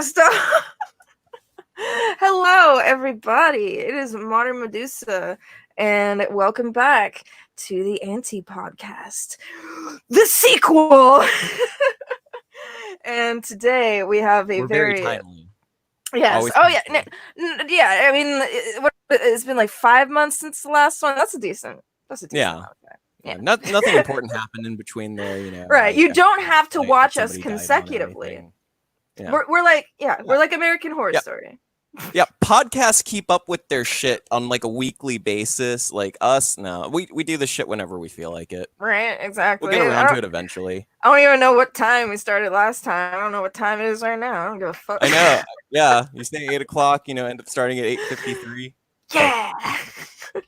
Stop. Hello, everybody. It is Modern Medusa, and welcome back to the AntiPodcast, the sequel. And today we have a We're very timely. Yes. Always Oh, yeah. timely. Yeah. I mean, it's been like 5 months since the last one. That's a decent. Yeah. amount of time. Yeah. Nothing important happened in between there, Right. Like, You don't have to like watch us somebody died on or consecutively. anything. Yeah. We're like, we're like American Horror Story. Yeah, podcasts keep up with their shit on like a weekly basis. Like us, no, we do the shit whenever we feel like it. Right, exactly. We'll get around to it eventually. I don't even know what time we started last time. I don't know what time it is right now. I don't give a fuck. I know. Yeah, you say 8:00. End up starting at 8:53. Yeah.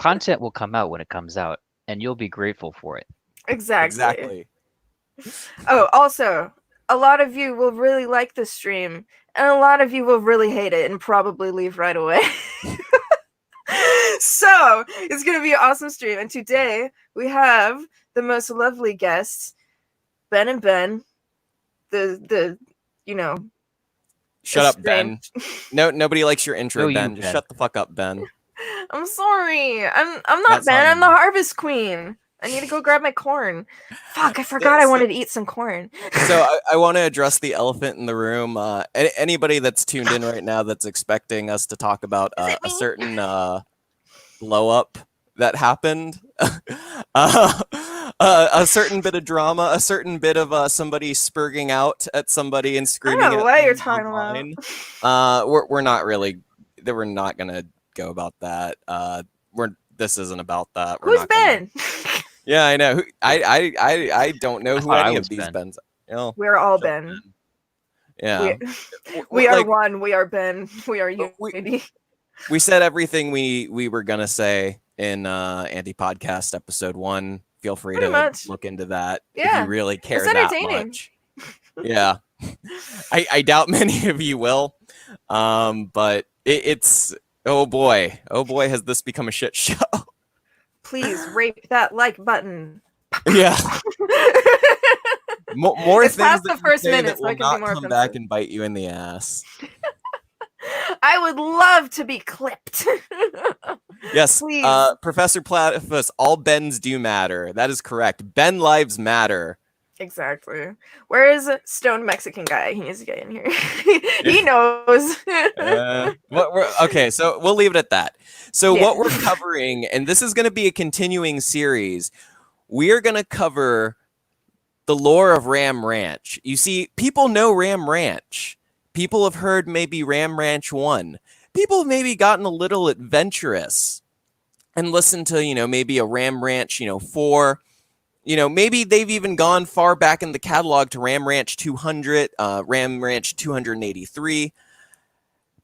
Content will come out when it comes out, and you'll be grateful for it. Exactly. Oh, also, a lot of you will really like the stream, and a lot of you will really hate it and probably leave right away. So, it's going to be an awesome stream. And today, we have the most lovely guests, Ben and Ben. Shut up, Ben. No, nobody likes your intro, Ben. Just Ben. shut the fuck up, Ben. I'm sorry. I'm not Ben. I'm the Harvest Queen. I need to go grab my corn. Fuck, I forgot I wanted to eat some corn. So I want to address the elephant in the room. Anybody that's tuned in right now that's expecting us to talk about a certain blow up that happened, a certain bit of drama, a certain bit of somebody spurging out at somebody and screaming. I don't know what you're talking about. We're not really. We're not gonna go about that. This isn't about that. Who's Ben? Yeah, I know. I don't know who any of these Bens. We're all Ben. Yeah. We are one. We are Ben. We are unity. We said everything we were gonna say in AntiPodcast episode 1. Feel free to look into that if you really care that much. Yeah. I doubt many of you will. But it's oh boy, has this become a shit show. Please rape that like button. Yeah. More it's things past the first minute, so I can not come back and bite you in the ass. I would love to be clipped. Yes, Professor Platypus, all Bens do matter. That is correct. Ben lives matter. Exactly. Where is Stone Mexican guy? He needs to get in here. He knows. Okay, so we'll leave it at that. So what we're covering, and this is going to be a continuing series, we are going to cover the lore of Ram Ranch. You see, people know Ram Ranch. People have heard maybe Ram Ranch 1. People have maybe gotten a little adventurous and listened to, maybe a Ram Ranch, 4. Maybe they've even gone far back in the catalog to Ram Ranch 200, Ram Ranch 283.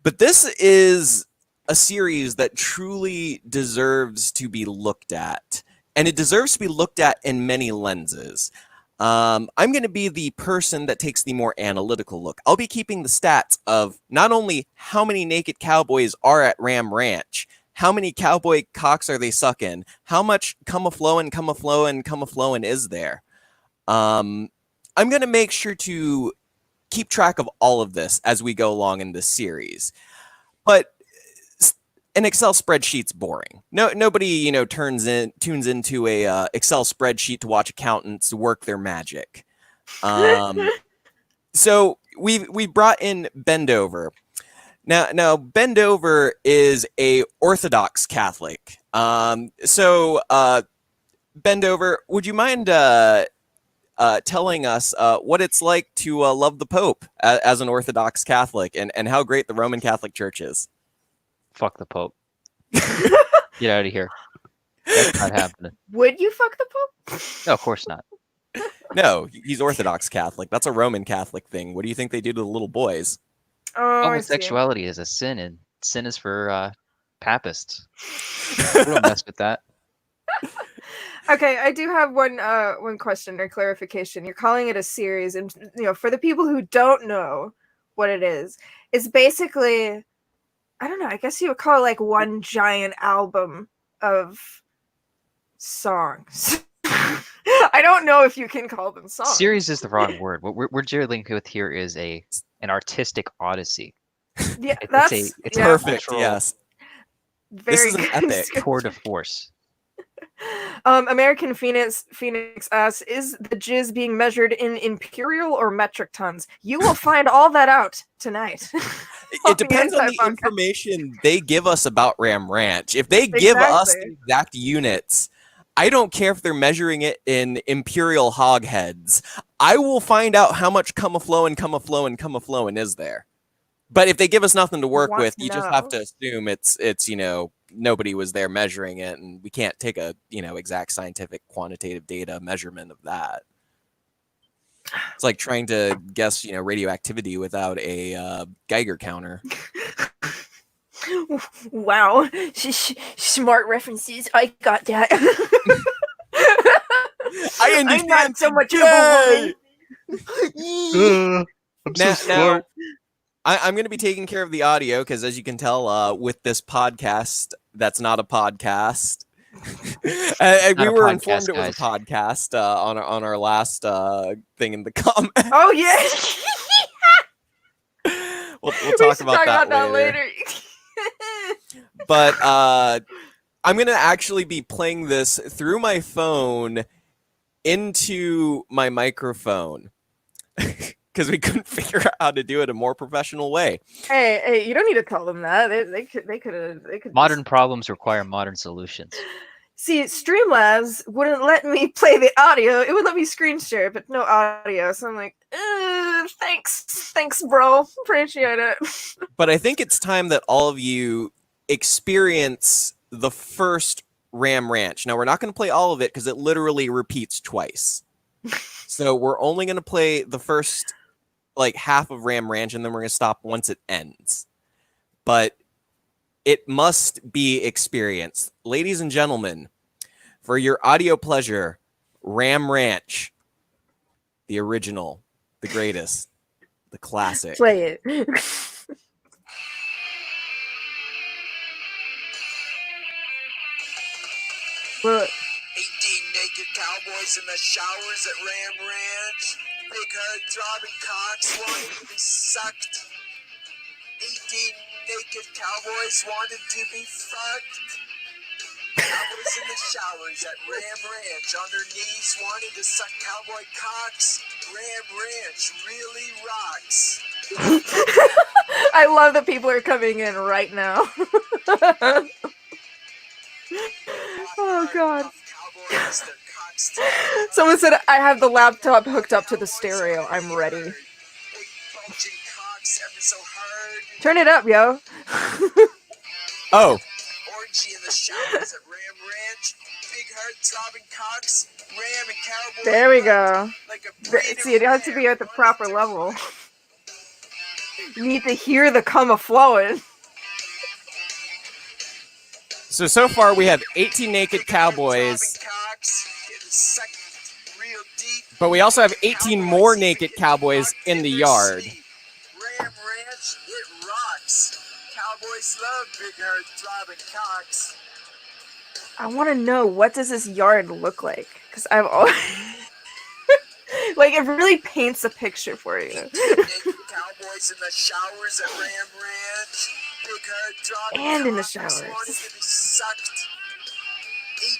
But this is a series that truly deserves to be looked at. And it deserves to be looked at in many lenses. I'm going to be the person that takes the more analytical look. I'll be keeping the stats of not only how many naked cowboys are at Ram Ranch, how many cowboy cocks are they sucking, how much come-a-flowin' is there. I'm going to make sure to keep track of all of this as we go along in this series. But an Excel spreadsheet's boring. Nobody, tunes into a Excel spreadsheet to watch accountants work their magic. So we brought in Bendover. Now Bendover is a Orthodox Catholic. So Bendover, would you mind telling us what it's like to love the Pope as an Orthodox Catholic, and how great the Roman Catholic Church is? Fuck the Pope. Get out of here. That's not happening. Would you fuck the Pope? No, of course not. No, he's Orthodox Catholic. That's a Roman Catholic thing. What do you think they do to the little boys? Oh, homosexuality is a sin, and sin is for papists. We don't mess with that. Okay, I do have one question or clarification. You're calling it a series, and for the people who don't know what it is, it's basically, I don't know, I guess you would call it like one giant album of songs. I don't know if you can call them songs. Series is the wrong word. What we're dealing with here is a an artistic odyssey. Yeah, It's a Perfect. cultural Yes. very This is an good epic. tour de description. force. American Phoenix asks, is the jizz being measured in imperial or metric tons? You will find all that out tonight. It depends on the Anti-Podcast. information they give us about Ram Ranch. If they give us Exactly. the exact units, I don't care if they're measuring it in imperial hogheads. I will find out how much come-a-flowin' is there. But if they give us nothing to work Want with, to you just have know. to assume it's nobody was there measuring it, and we can't take a exact scientific quantitative data measurement of that. It's like trying to guess radioactivity without a Geiger counter. Wow. Smart references. I got that. I I'm understand. not so much of a Yay! woman. I'm Now, I'm going to be taking care of the audio because, as you can tell, with this podcast, that's not a podcast. We were podcast, informed it was a guys. podcast on our last thing in the comment. Oh yeah. We'll We talk should about talk that about later. that later. But I'm going to actually be playing this through my phone into my microphone because we couldn't figure out how to do it a more professional way. Hey, you don't need to tell them that. They could. Modern problems require modern solutions. See, Streamlabs wouldn't let me play the audio. It would let me screen share, but no audio. So I'm like, thanks, bro. Appreciate it. But I think it's time that all of you experience the first Ram Ranch. Now, we're not going to play all of it because it literally repeats twice. So we're only going to play the first half of Ram Ranch, and then we're going to stop once it ends. But it must be experienced. Ladies and gentlemen, for your audio pleasure, Ram Ranch, the original, the greatest, the classic. Play it. Well, 18 naked cowboys in the showers at Ram Ranch. Big head throbbing cocks wanting to be sucked. 18 naked cowboys wanted to be fucked. Cowboys in the showers at Ram Ranch on their knees wanting to suck cowboy cocks. Ram Ranch really rocks. I love that people are coming in right now. Oh god. Cowboys, their cocks throbbing Someone said I have the laptop hooked up to the stereo. I'm ready. Big bulging cocks ever so hard. Turn it up, yo. Oh, Orgy in the showers at Ram Ranch. Big heart throbbing cocks. Ram and cowboy. There we go. Like a breeding See, it has to be ram. at the proper level. You need to hear the cum flowing. so far we have 18 naked cowboys, Cocks getting sucked real deep. but we also have 18 more naked cowboys in the yard. Ram Ranch, it rocks. Cowboys love big heart throbbing cocks. I want to know, what does this yard look like? Because I've always... like, it really paints a picture for you. Naked cowboys in the showers at Ram Ranch. Big heart throbbing And in the cocks showers. wanted to be sucked.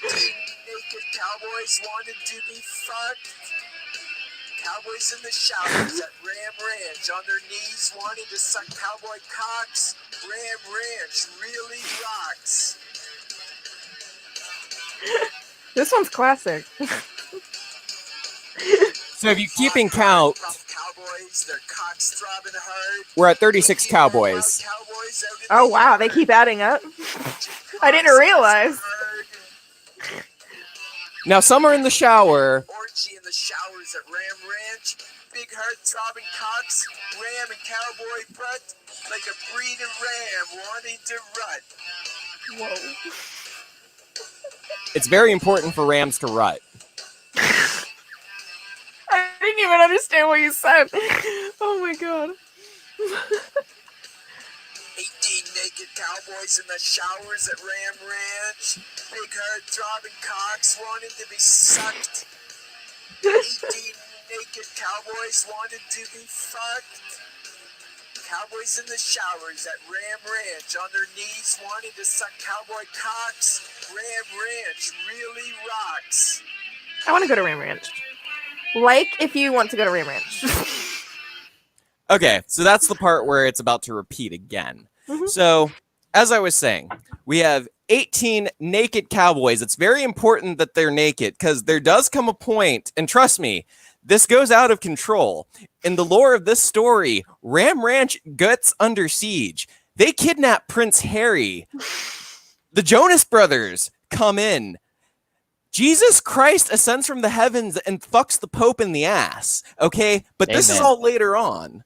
18 naked cowboys wanted to be fucked. Cowboys in the showers at Ram Ranch on their knees wanting to suck cowboy cocks. Ram Ranch really rocks. This one's classic. So if you keep in count, Rough cowboys, their cocks throbbing hard. we're at 36 cowboys. Cowboys out in Oh the wow, they yard. keep adding up. I didn't Cocks realize. hard. Now some are in the shower. Orgy in the showers at Ram Ranch. Big heart throbbing cocks. Ram and cowboy butt. Like a breeding ram wanting to rut. Whoa. It's very important for rams to rut. I didn't even understand what you said. Oh my god. 18 naked cowboys in the showers at Ram Ranch. Big heart throbbing cocks wanting to be sucked. 18 naked cowboys wanted to be fucked. Cowboys in the showers at Ram Ranch on their knees wanting to suck cowboy cocks. Ram Ranch really rocks. I want to go to Ram Ranch. Like if you want to go to Ram Ranch. Okay, so that's the part where it's about to repeat again. Mhm. So, as I was saying, we have 18 naked cowboys. It's very important that they're naked because there does come a point, and trust me, this goes out of control. In the lore of this story, Ram Ranch gets under siege. They kidnap Prince Harry. The Jonas Brothers come in. Jesus Christ ascends from the heavens and fucks the Pope in the ass. Okay, but this is Amen. all later on.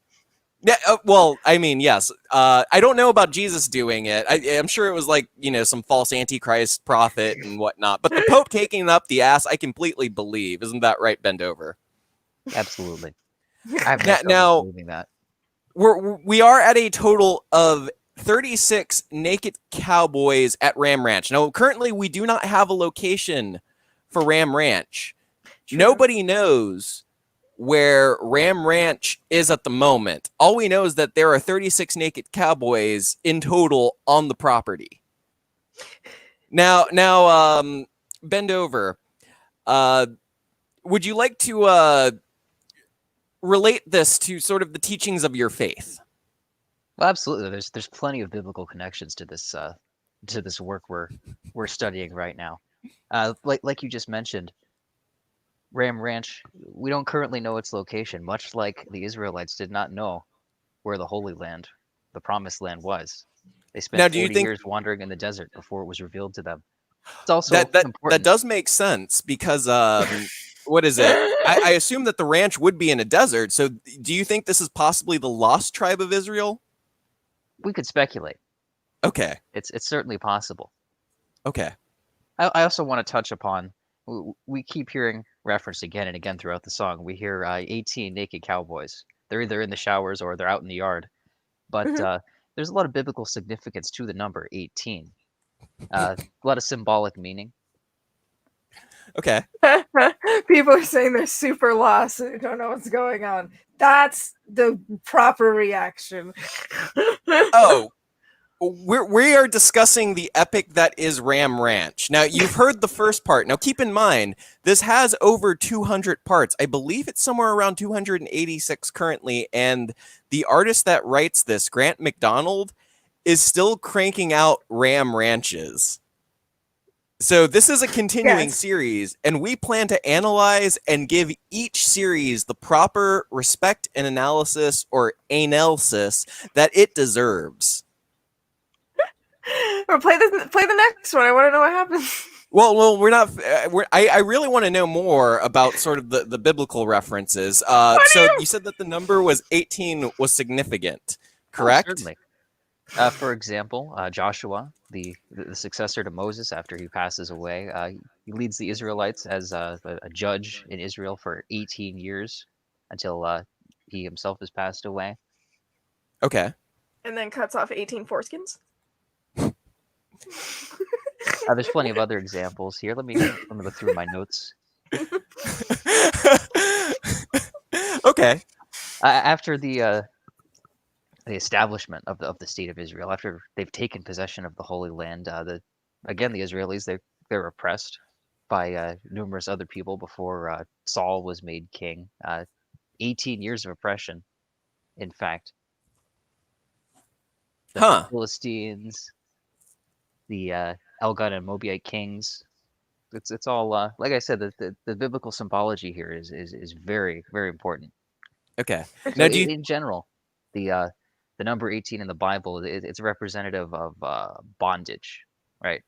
Yeah, well, I mean, yes. I don't know about Jesus doing it. I'm sure it was like, some false antichrist prophet and whatnot. But the Pope taking up the ass, I completely believe. Isn't that right, Bendover? Absolutely. I have no Now- trouble believing that. We are at a total of 36 naked cowboys at Ram Ranch. Now, currently, we do not have a location for Ram Ranch. True. Nobody knows where Ram Ranch is at the moment. All we know is that there are 36 naked cowboys in total on the property. Now, bend over. Would you like to relate this to sort of the teachings of your faith? Well, absolutely. There's plenty of biblical connections to this work we're studying right now. Like you just mentioned, Ram Ranch, we don't currently know its location, much like the Israelites did not know where the Holy Land, the Promised Land, was. They spent Now, do you 40 think- years wandering in the desert before it was revealed to them. It's also That important. does make sense because what is it? I assume that the ranch would be in a desert. So, do you think this is possibly the lost tribe of Israel? We could speculate. Okay. It's certainly possible. Okay. I also want to touch upon, we keep hearing referenced again and again throughout the song. We hear 18 naked cowboys. They're either in the showers or they're out in the yard. But there's a lot of biblical significance to the number 18. A lot of symbolic meaning. Okay. People are saying they're super lost and don't know what's going on. That's the proper reaction. Oh, we are discussing the epic that is Ram Ranch. Now, you've heard the first part. Now, keep in mind, this has over 200 parts. I believe it's somewhere around 286 currently, and the artist that writes this, Grant McDonald, is still cranking out Ram Ranches. So this is a continuing Yes. series, and we plan to analyze and give each series the proper respect and analysis or analysis that it deserves. Or play the next one. I want to know what happens. Well, we're not. I really want to know more about sort of the biblical references. So you said that the number was 18 was significant, correct? Certainly. For example, Joshua, the successor to Moses after he passes away, he leads the Israelites as a judge in Israel for 18 years until he himself has passed away. Okay. And then cuts off 18 foreskins. There's plenty of other examples here. Let me go through my notes. Okay. After the establishment of the state of Israel, after they've taken possession of the Holy Land, the Israelis they're oppressed by numerous other people before Saul was made king. 18 years of oppression, in fact. The Philistines, the Elgon and Moabite kings. It's all like I said. The biblical symbology here is very, very important. Okay. So Now, do you in general, the number 18 in the Bible, it's representative of bondage, right?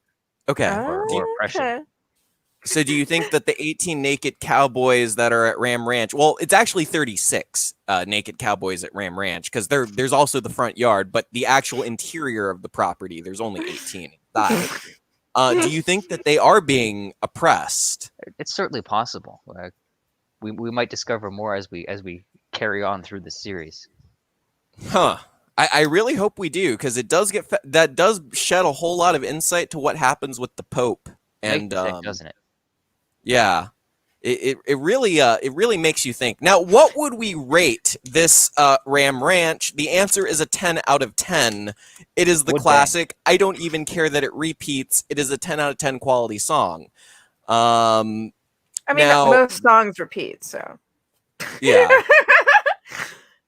okay? Or oppression. Okay. So do you think that the 18 naked cowboys that are at Ram Ranch, well, it's actually 36 naked cowboys at Ram Ranch because there's also the front yard, but the actual interior of the property, there's only 18 inside. Do you think that they are being oppressed? It's certainly possible. We might discover more as we carry on through the series. Huh. I really hope we do because it does that does shed a whole lot of insight to what happens with the Pope. And Makes you sick, doesn't it? yeah, it really makes you think. Now, what would we rate this Ram Ranch? The answer is a 10 out of 10. It is the classic. I don't even care that it repeats. It is a 10 out of 10 quality song. I mean, now, most songs repeat, so yeah.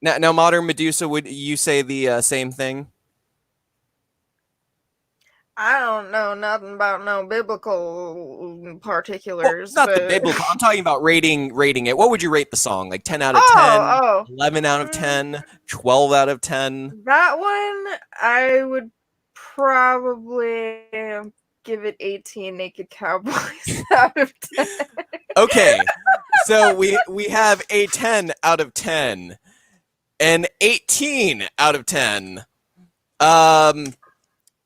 Now, Modern Medusa, would you say the same thing? I don't know nothing about no biblical particulars. Well, not but... the biblical. I'm talking about rating it. What would you rate the song? Like 10 out of 10, 11 out of 10, 12 out of 10? That one, I would probably give it 18 Naked Cowboys out of 10. Okay, so we have a 10 out of 10, an 18 out of 10.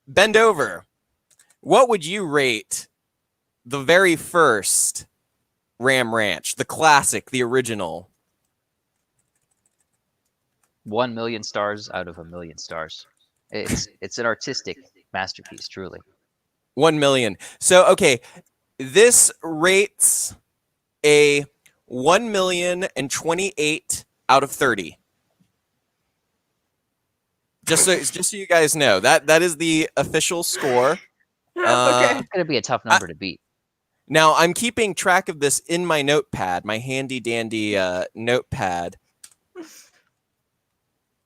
Bend over. What would you rate the very first Ram Ranch, the classic, the original? 1 million stars out of 1 million stars. It's an artistic masterpiece, truly. 1 million. So, okay, this rates a 1,028,000 out of 30. Just so you guys know, that is the official score. Okay. It's gonna be a tough number to beat. Now, I'm keeping track of this in my notepad, my handy dandy notepad.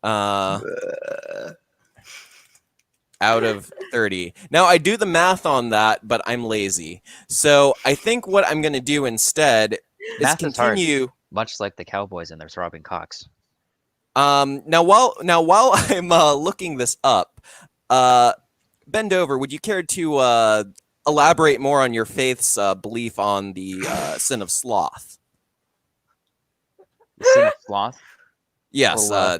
Out of 30. Now, I do the math on that, but I'm lazy. So I think what I'm going to do instead is continue. Hard, much like the Cowboys and their throbbing cocks. Now while I'm looking this up, Bend over. Would you care to elaborate more on your faith's belief on the sin of sloth? The sin of sloth? Yes. Well,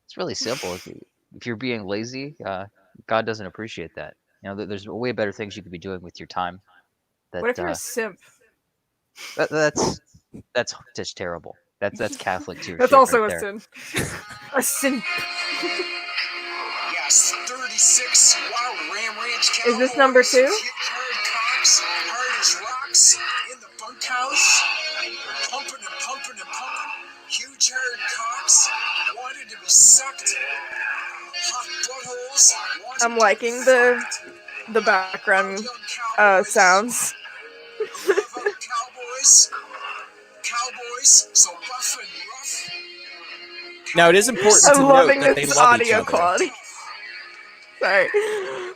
it's really simple. If you're being lazy, God doesn't appreciate that. You know, there's way better things you could be doing with your time. What if you're a simp? That's just terrible. That's Catholic to your That's shit also right a there. sin. A sin. Yes, 36. Wow, Ram Ranch Cowboys. Is this number 2? Cox, hard as rocks in the bunkhouse, pumping and pumping and pumping. Huge haired cocks wanted to be sucked. Hot buttholes. I'm liking the background sounds. Cowboys, so buff and rough. Now it is important I'm to note loving that they this love each audio other. quality. Sorry.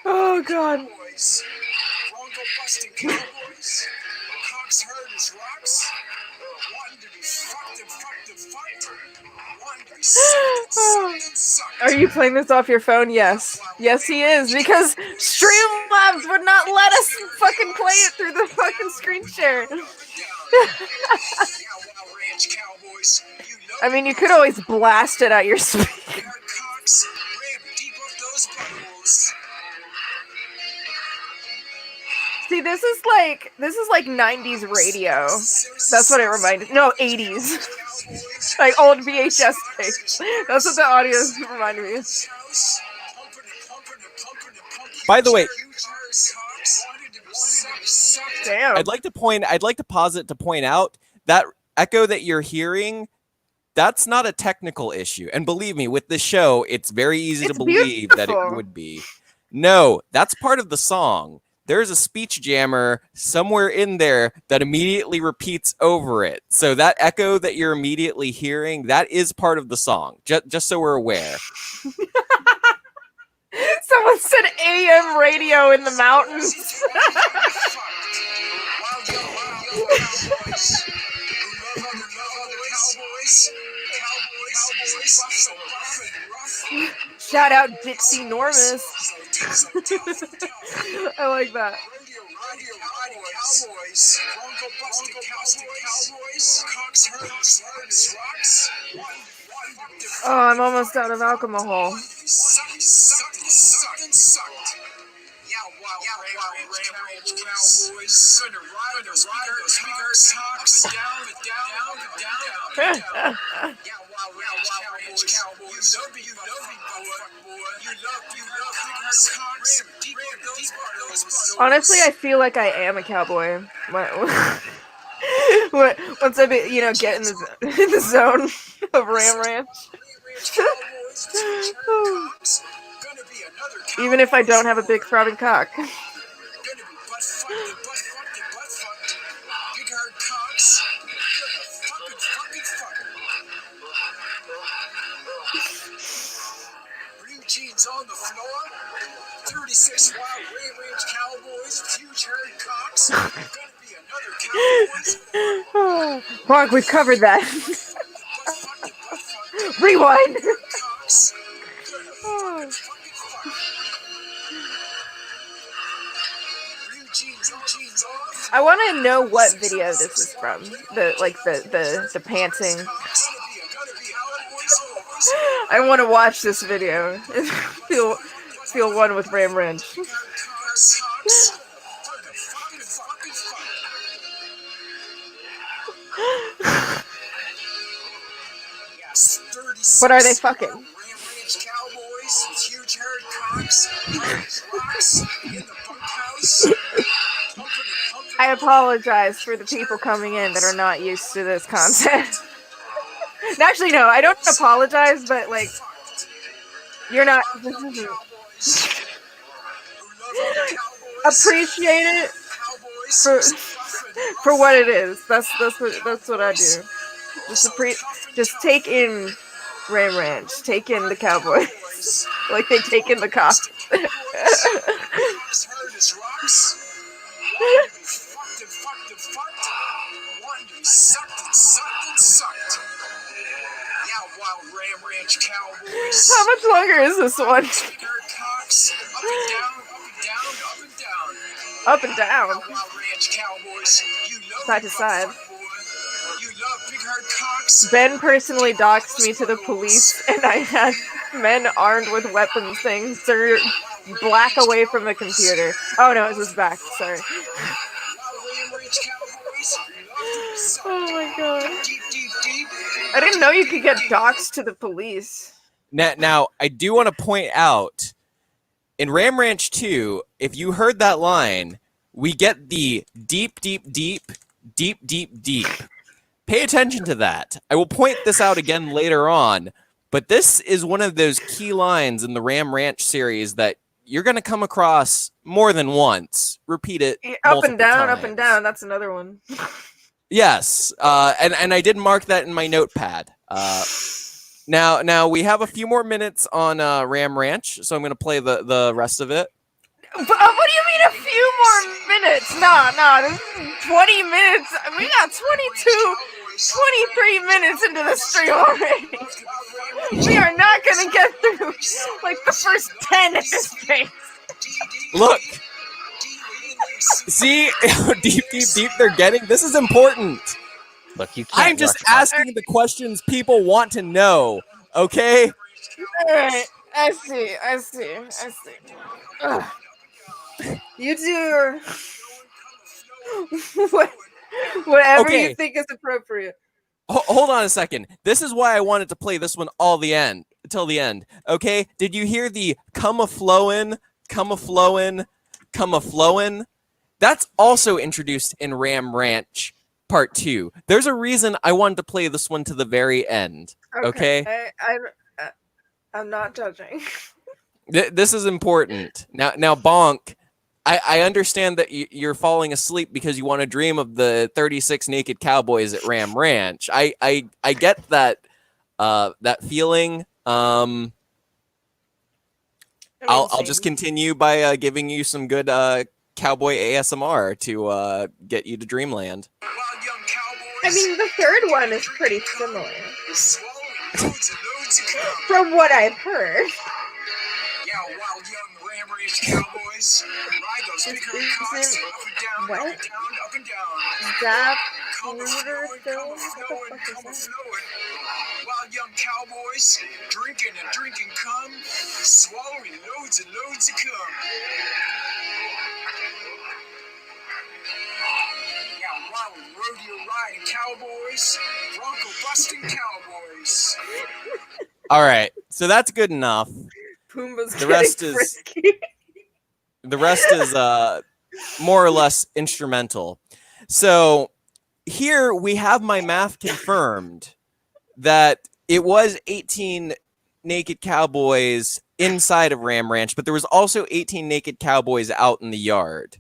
Oh god. Cowboys, Bronco busting Cowboys. Cocks hard as rocks. Wanting to be fucked and fucked and fucked. Wanting to be sucked and sucked. Are you playing this off your phone? Yes. Yes, he is, because Streamlabs would not let us fucking play it through the fucking screen share. I mean, you could always blast it at your speaker. See, this is like 90s radio. That's what it reminded. No, 80s. Like old VHS tapes. That's what the audio reminded me of. By the way, damn. I'd like to pause it to point out that echo that you're hearing, that's not a technical issue. And believe me, with the show, it's very easy to believe that it would be. No, that's part of the song. There's a speech jammer somewhere in there that immediately repeats over it. So that echo that you're immediately hearing, that is part of the song, just so we're aware. Someone said AM radio in the mountains. Shout out Dixie Normus. I like that. Oh, I'm almost out of alcohol. Ram Ranch Cowboys. Gonna ride those speakers, cocks, down, down, down. Ranch Cowboys. You love me, boy. You love cocks. Deep those Honestly, I feel like I am a cowboy. Once I get in the zone of Ram Ranch. Even if I don't have a big throbbing cock. Gonna be butt fucked. Big hard cocks. Gonna fuck. Blue jeans on the floor. 36 wild Ram Ranch Cowboys with huge hairy cocks. Gonna be another Cowboys. Mark, we've covered that. Rewind. Cocks. Gonna fuck. I want to know what video this is from. The panting. I want to watch this video. feel one with Ram Ranch. What are they fucking? I apologize for the people coming in that are not used to this content. Actually, no, I don't apologize, but like, you're not. Appreciate it for what it is. That's what I do. Just take in Ram Ranch, take in the Cowboys, like they take in the cops. How much longer is this one? Up and down. Side to side. Ben personally doxed me to the police, and I had men armed with weapons saying, "Sir, black away from the computer." Oh no, it was back. Sorry. Oh my god. I didn't know you could get doxed to the police. Now, I do want to point out, in Ram Ranch 2, if you heard that line, we get the deep. Pay attention to that. I will point this out again later on, but this is one of those key lines in the Ram Ranch series that you're going to come across more than once. Repeat it Up and down, times. up and down. That's another one. Yes, and I did mark that in my notepad. Now we have a few more minutes on Ram Ranch, so I'm going to play the rest of it. But, what do you mean a few more minutes? No, this is 20 minutes. We got 23 minutes into the stream already. We are not going to get through like the first 10 at this pace. Look. See how deep they're getting? This is important. Look, you can't. I'm just asking the questions people want to know, okay? Alright, I see. Ugh. You do whatever you think is appropriate. Hold on a second. This is why I wanted to play this one till the end. Okay? Did you hear the come a flowin'? That's also introduced in Ram Ranch Part 2. There's a reason I wanted to play this one to the very end. Okay? I'm not judging. This is important. Now, Bonk, I understand that you're falling asleep because you want to dream of the 36 naked cowboys at Ram Ranch. I get that feeling. I'll just continue by giving you some good cowboy ASMR to get you to dreamland. I mean, the third one is pretty similar. From what I've heard. Wild young Ram Ranch Cowboys. Ride those big hairy cocks up and down, up and down. Zap, Come flowing. Wild young cowboys, drinking cum, swallowing loads and loads of cum. rodeo riding cowboys, bronco busting cowboys. All right, so that's good enough. Pumbaa's The getting rest is frisky. more or less instrumental. So here we have my math confirmed that it was 18 naked cowboys inside of Ram Ranch, but there was also 18 naked cowboys out in the yard.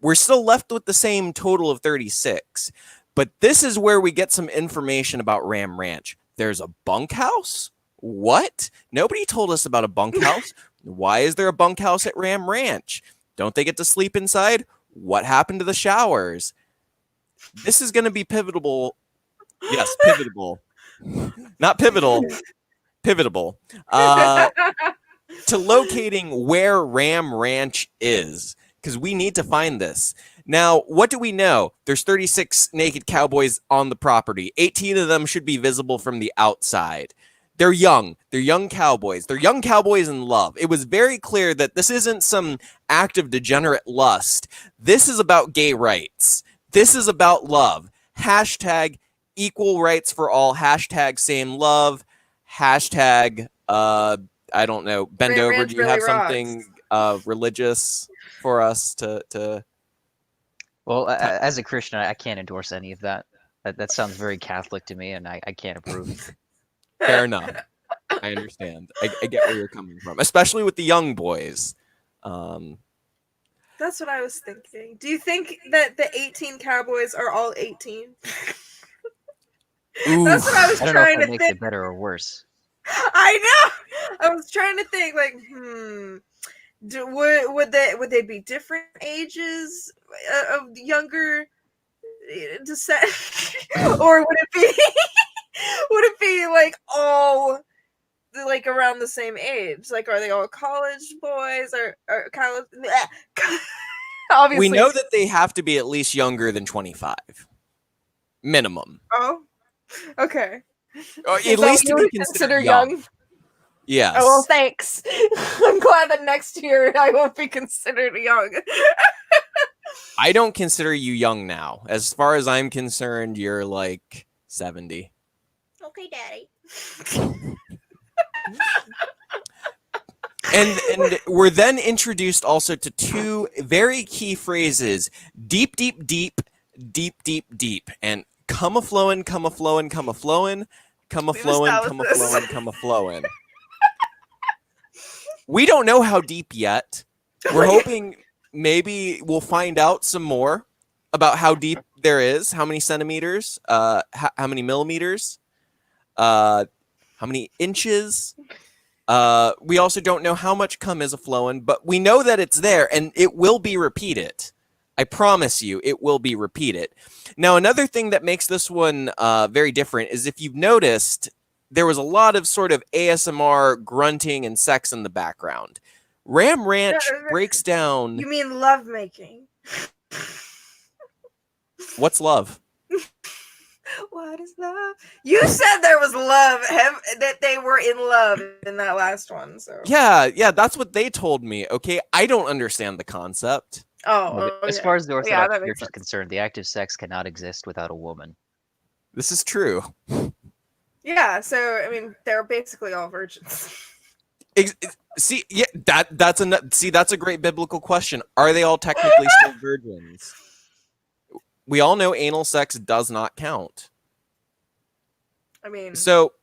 We're still left with the same total of 36. But this is where we get some information about Ram Ranch. There's a bunkhouse? What? Nobody told us about a bunkhouse. Why is there a bunkhouse at Ram Ranch? Don't they get to sleep inside? What happened to the showers? This is going to be pivotal. Yes, pivotal. Not pivotal. Pivotable. To locating where Ram Ranch is, because we need to find this. Now, what do we know? There's 36 naked cowboys on the property. 18 of them should be visible from the outside. They're young. They're young cowboys. They're young cowboys in love. It was very clear that this isn't some act of degenerate lust. This is about gay rights. This is about love. Hashtag equal rights for all. Hashtag same love. Hashtag, I don't know, bend Ram over. Ranch Do you really have something religious for us to Well, as a Christian, I can't endorse any of that. That sounds very Catholic to me, and I can't approve. Fair enough. I understand. I get where you're coming from, especially with the young boys. That's what I was thinking. Do you think that the 18 cowboys are all 18? That's what I was I don't know trying if that to makes think. it better or worse. I know. I was trying to think, like, would they be different ages of younger descent, or would it be would it be like all like around the same age? Like, are they all college boys or college? Obviously, We know that they have to be at least younger than 25, minimum. Oh, okay. At Is that least what to you be would considered consider young. young? Yes. Oh, well, thanks. I'm glad that next year I won't be considered young. I don't consider you young now. As far as I'm concerned, you're like 70. Okay, Daddy. And we're then introduced also to two very key phrases: deep, deep, deep, deep, deep, deep, and come a flowin', come a flowin', come a flowin', come a flowin', come a flowin', come a flowin'. We don't know how deep yet. We're hoping maybe we'll find out some more about how deep there is, how many centimeters, how many millimeters, how many inches. We also don't know how much cum is a flowing, but we know that it's there and it will be repeated. I promise you, it will be repeated. Now, another thing that makes this one very different is if you've noticed, there was a lot of sort of ASMR grunting and sex in the background. Ram Ranch breaks down. You mean lovemaking? What's love? What is love? You said there was love, that they were in love in that last one. So Yeah, that's what they told me. Okay, I don't understand the concept. As far as the Orthodox that Church makes is sense. concerned, the act of sex cannot exist without a woman. This is true. Yeah, so I mean, they're basically all virgins. See, yeah, that's a great biblical question. Are they all technically still virgins? We all know anal sex does not count. I mean, So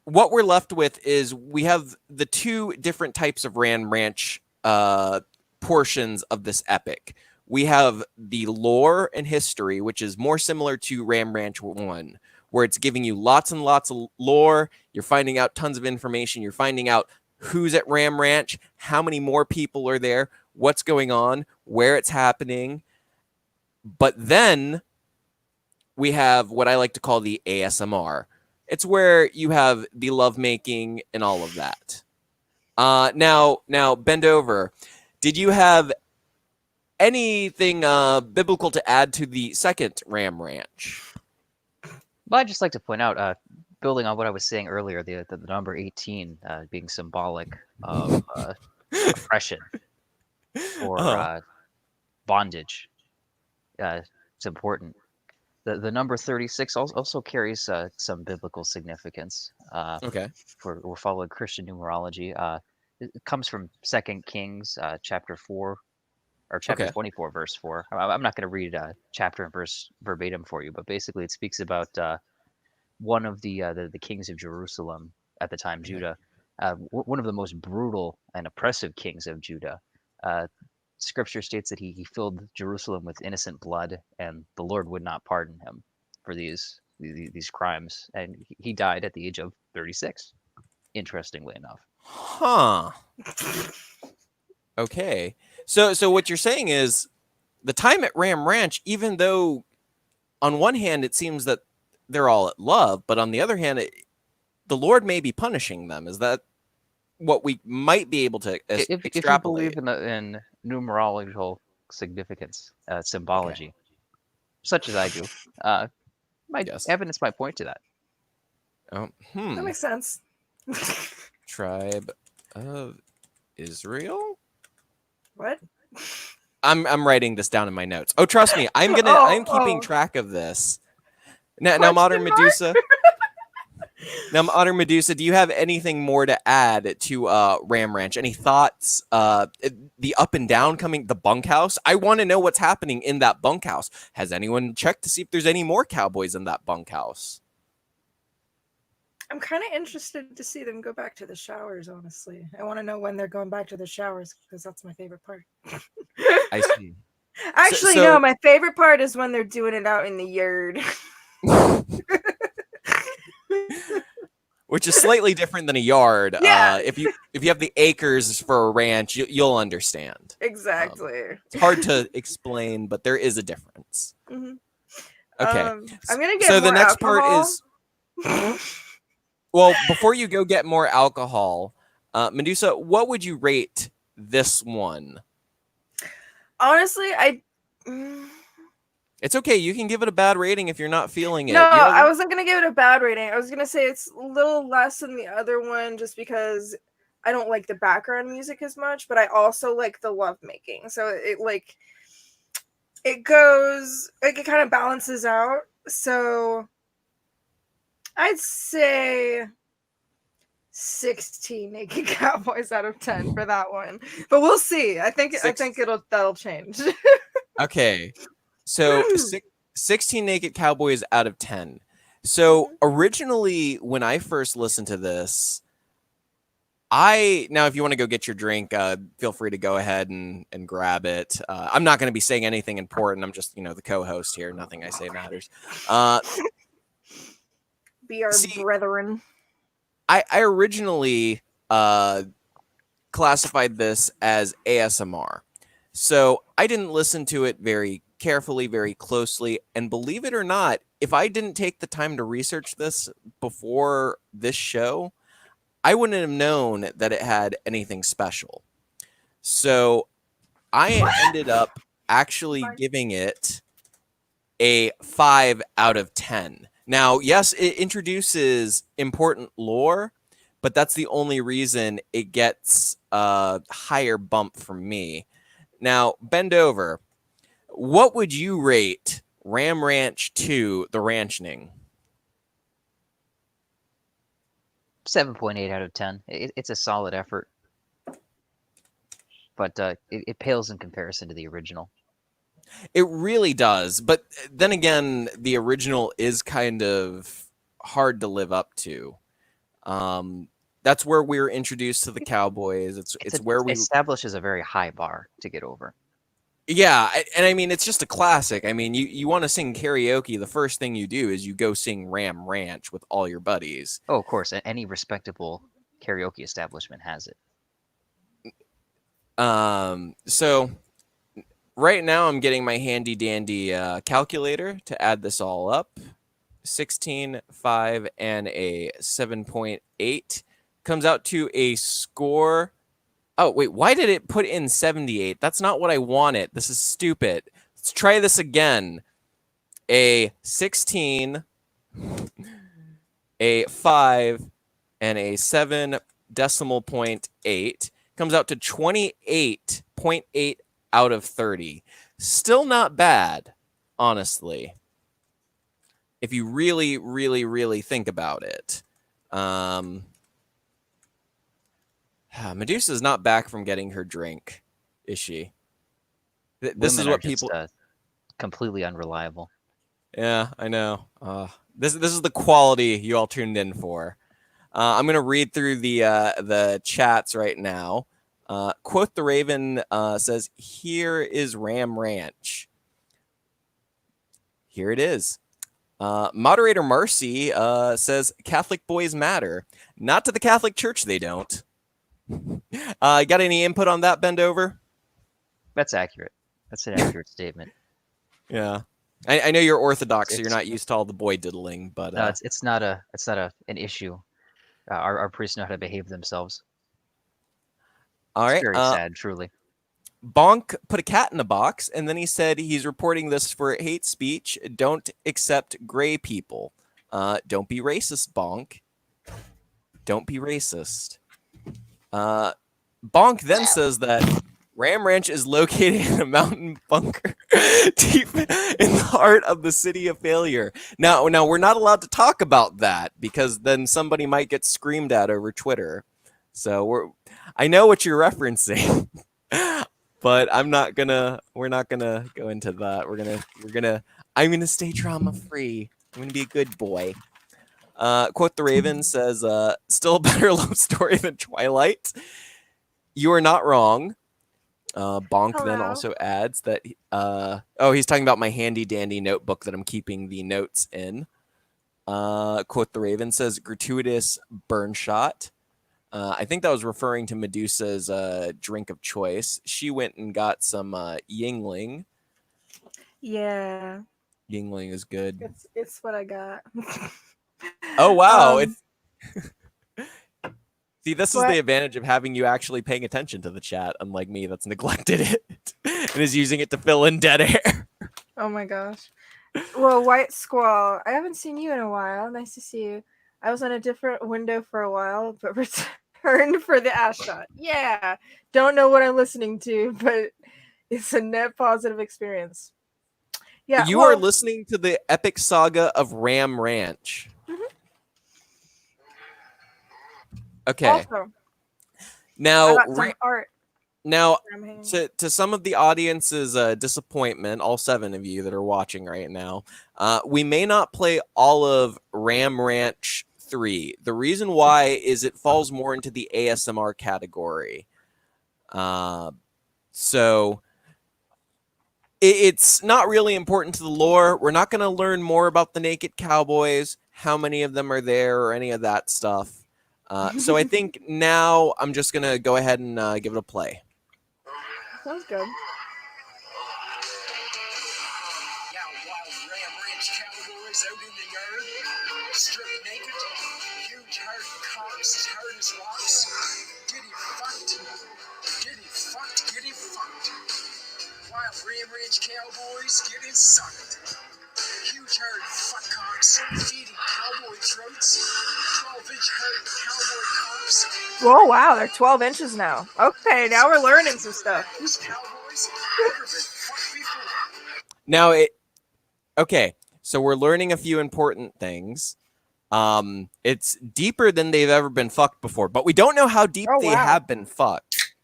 what we're left with is we have the two different types of Ram Ranch portions of this epic. We have the lore and history, which is more similar to Ram Ranch 1, where it's giving you lots and lots of lore. You're finding out tons of information. You're finding out who's at Ram Ranch, how many more people are there, what's going on, where it's happening. But then we have what I like to call the ASMR. It's where you have the lovemaking and all of that. Now, bend over. Did you have anything biblical to add to the second Ram Ranch? Well, I'd just like to point out, building on what I was saying earlier, the number 18 being symbolic of oppression or bondage. It's important. The number 36 also carries some biblical significance. Okay. We're following Christian numerology. It comes from 2 Kings chapter 4 or chapter Okay. 24 verse 4. I'm not going to read chapter and verse verbatim for you, but basically it speaks about one of the kings of Jerusalem at the time, Judah, one of the most brutal and oppressive kings of Judah. Scripture states that he filled Jerusalem with innocent blood, and the Lord would not pardon him for these crimes, and he died at the age of 36. Interestingly enough. Huh. Okay. So what you're saying is the time at Ram Ranch, even though on one hand it seems that they're all at love, but on the other hand, the Lord may be punishing them. Is that what we might be able to If you believe in numerological significance, symbology, such as I do, my evidence might point to that. That makes sense. Tribe of Israel? What? I'm writing this down in my notes. Oh, trust me, I'm keeping track of this. Now Modern Medusa. Now, Modern Medusa, do you have anything more to add to Ram Ranch? Any thoughts? The up and down coming, the bunkhouse? I want to know what's happening in that bunkhouse. Has anyone checked to see if there's any more cowboys in that bunkhouse? I'm kind of interested to see them go back to the showers, honestly. I want to know when they're going back to the showers, because that's my favorite part. I see. Actually, no, my favorite part is when they're doing it out in the yard. Which is slightly different than a yard. Yeah. If you have the acres for a ranch, you'll understand. Exactly. It's hard to explain, but there is a difference. Mm-hmm. Okay. I'm gonna get so more the next alcohol. part is well, before you go get more alcohol, Medusa, what would you rate this one? Honestly, It's okay. You can give it a bad rating if you're not feeling it. No, I wasn't going to give it a bad rating. I was going to say it's a little less than the other one just because I don't like the background music as much, but I also like the lovemaking. So it kind of balances out. So I'd say 16 naked cowboys out of 10 for that one. But we'll see. I think that'll change. Okay. So 16 naked cowboys out of 10. So originally, when I first listened to this, now if you want to go get your drink, feel free to go ahead and grab it. I'm not going to be saying anything important. I'm just, the co-host here. Nothing I say matters. Be our brethren. I originally classified this as ASMR. So I didn't listen to it very carefully, very closely. And believe it or not, if I didn't take the time to research this before this show, I wouldn't have known that it had anything special. So I ended up actually giving it a 5 out of 10. Now, yes, it introduces important lore, but that's the only reason it gets a higher bump from me. Now, bend over. What would you rate Ram Ranch 2, The Ranching? 7.8 out of 10. It's a solid effort, but it pales in comparison to the original. It really does, but then again, the original is kind of hard to live up to. That's where we were introduced to the cowboys. It's where we establishes a very high bar to get over. Yeah, and I mean, it's just a classic. I mean, you want to sing karaoke, the first thing you do is you go sing Ram Ranch with all your buddies. Oh, of course. Any respectable karaoke establishment has it. So right now I'm getting my handy dandy calculator to add this all up. 16, 5, and a 7.8 comes out to a score. Oh, wait, why did it put in 78? That's not what I wanted. This is stupid. Let's try this again. A 16, a 5, and a 7.8 comes out to 28.8 out of 30. Still not bad, honestly. if you really, really, really think about it. Medusa's not back from getting her drink, is she? This Women is are what just people. completely unreliable. Yeah, I know. This is the quality you all tuned in for. I'm gonna read through the chats right now. Quote the Raven says, "Here is Ram Ranch. Here it is." Moderator Marcy says, "Catholic boys matter. Not to the Catholic Church, they don't." Got any input on that, Bend over? That's accurate. That's an accurate statement. Yeah, I know you're Orthodox, so you're It's not used to all the boy diddling, but no, it's not an issue. Our priests know how to behave themselves. all It's right. very sad, truly. Bonk put a cat in a box, and then he said he's reporting this for hate speech. Don't accept gray people. Don't be racist, Bonk. Don't be racist. Bonk then says that Ram Ranch is located in a mountain bunker deep in the heart of the city of failure. Now we're not allowed to talk about that because then somebody might get screamed at over Twitter. So I know what you're referencing. But we're not gonna go into that. I'm gonna stay drama free. I'm gonna be a good boy. Quote the Raven says, still a better love story than Twilight. You are not wrong. Bonk then Hello. also adds that he's talking about my handy dandy notebook that I'm keeping the notes in. Quote the Raven says, gratuitous burn shot. I think that was referring to Medusa's drink of choice. She went and got some Yingling. Yeah, Yingling is good. it's what I got. Oh wow! See, this is What? the advantage of having you actually paying attention to the chat, unlike me that's neglected it and is using it to fill in dead air. Oh my gosh. Well, White Squall, I haven't seen you in a while. Nice to see you. I was on a different window for a while, but returned for the ass shot. Yeah. Don't know what I'm listening to, but it's a net positive experience. Yeah. You are listening to the epic saga of Ram Ranch. Mhm. Okay. Also, Now, I got some art. Now, I'm hanging. to some of the audience's disappointment, all 7 of you that are watching right now, we may not play all of Ram Ranch 3. The reason why is it falls more into the ASMR category. So it's not really important to the lore. We're not going to learn more about the naked cowboys, how many of them are there, or any of that stuff. So I think now I'm just going to go ahead and give it a play. Sounds good. Yeah, wild Ram Ranch cowboys out in the yard, stripped naked, huge hard cocks as hard as rocks. Giddy fucked, giddy fucked, giddy fucked. Wild Ram Ranch cowboys getting sucked. Huge hard fuck cocks, feeding cowboy throats. 12-inch hard cowboy cocks. Whoa, wow, they're 12 inches now. Okay, now we're learning some stuff. These cowboys never been fucked before. Now okay, so we're learning a few important things. It's deeper than they've ever been fucked before, but we don't know how deep Oh, they wow. have been fucked.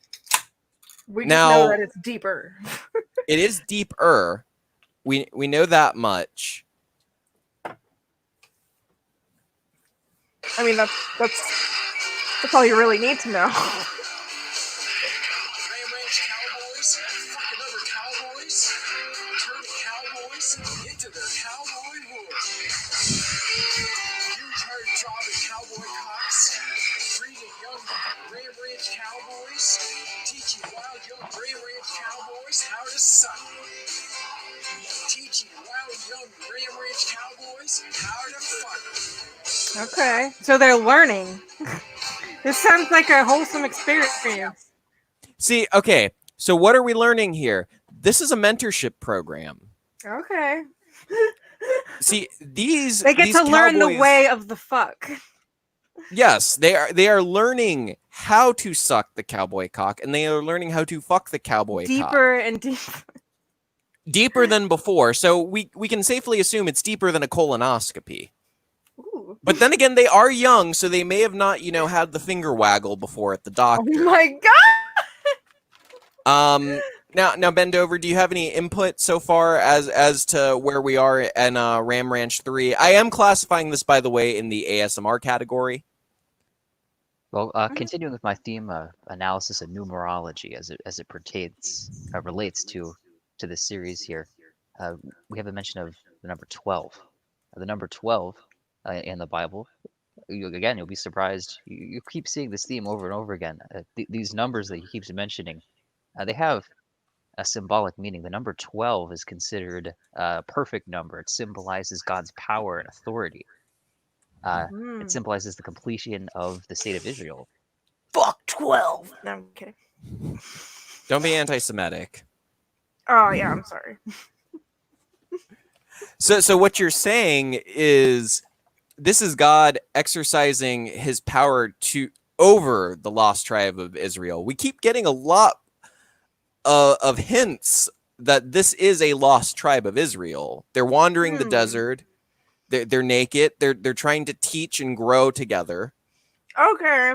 We just Now- know that it's deeper. It is deeper. We know that much. I mean, that's all you really need to know. Ram Ranch cowboys, fucking other cowboys, turning cowboys into their cowboy wood. Huge hard job at cowboy cocks, breeding young Ram Ranch cowboys, teaching wild young Ram Ranch cowboys how to suck. Teaching wild young Ram Ranch cowboys how to fuck. Okay, so they're learning. This sounds like a wholesome experience. See, okay, so what are we learning here? This is a mentorship program. Okay. See, these They get these to learn the cowboys- way of the fuck. Yes, they are learning how to suck the cowboy cock, and they are learning how to fuck the cowboy cock. Deeper and deeper. Deeper than before. So we can safely assume it's deeper than a colonoscopy. Ooh. But then again, they are young, so they may have not, had the finger waggle before at the doctor. Oh my god! Now, Bendover, do you have any input so far as to where we are in Ram Ranch 3? I am classifying this, by the way, in the ASMR category. Well, continuing with my theme, analysis and numerology as it relates to this series here, we have a mention of the number 12. The number 12 in the Bible. You'll be surprised. You keep seeing this theme over and over again. These numbers that he keeps mentioning, they have a symbolic meaning. The number 12 is considered a perfect number. It symbolizes God's power and authority. It symbolizes the completion of the state of Israel. Fuck 12! No, I'm kidding. Don't be anti-Semitic. Oh, yeah, I'm sorry. So what you're saying is this is God exercising his power over the lost tribe of Israel. We keep getting a lot of hints that this is a lost tribe of Israel. They're wandering the desert. They're naked. They're trying to teach and grow together. Okay.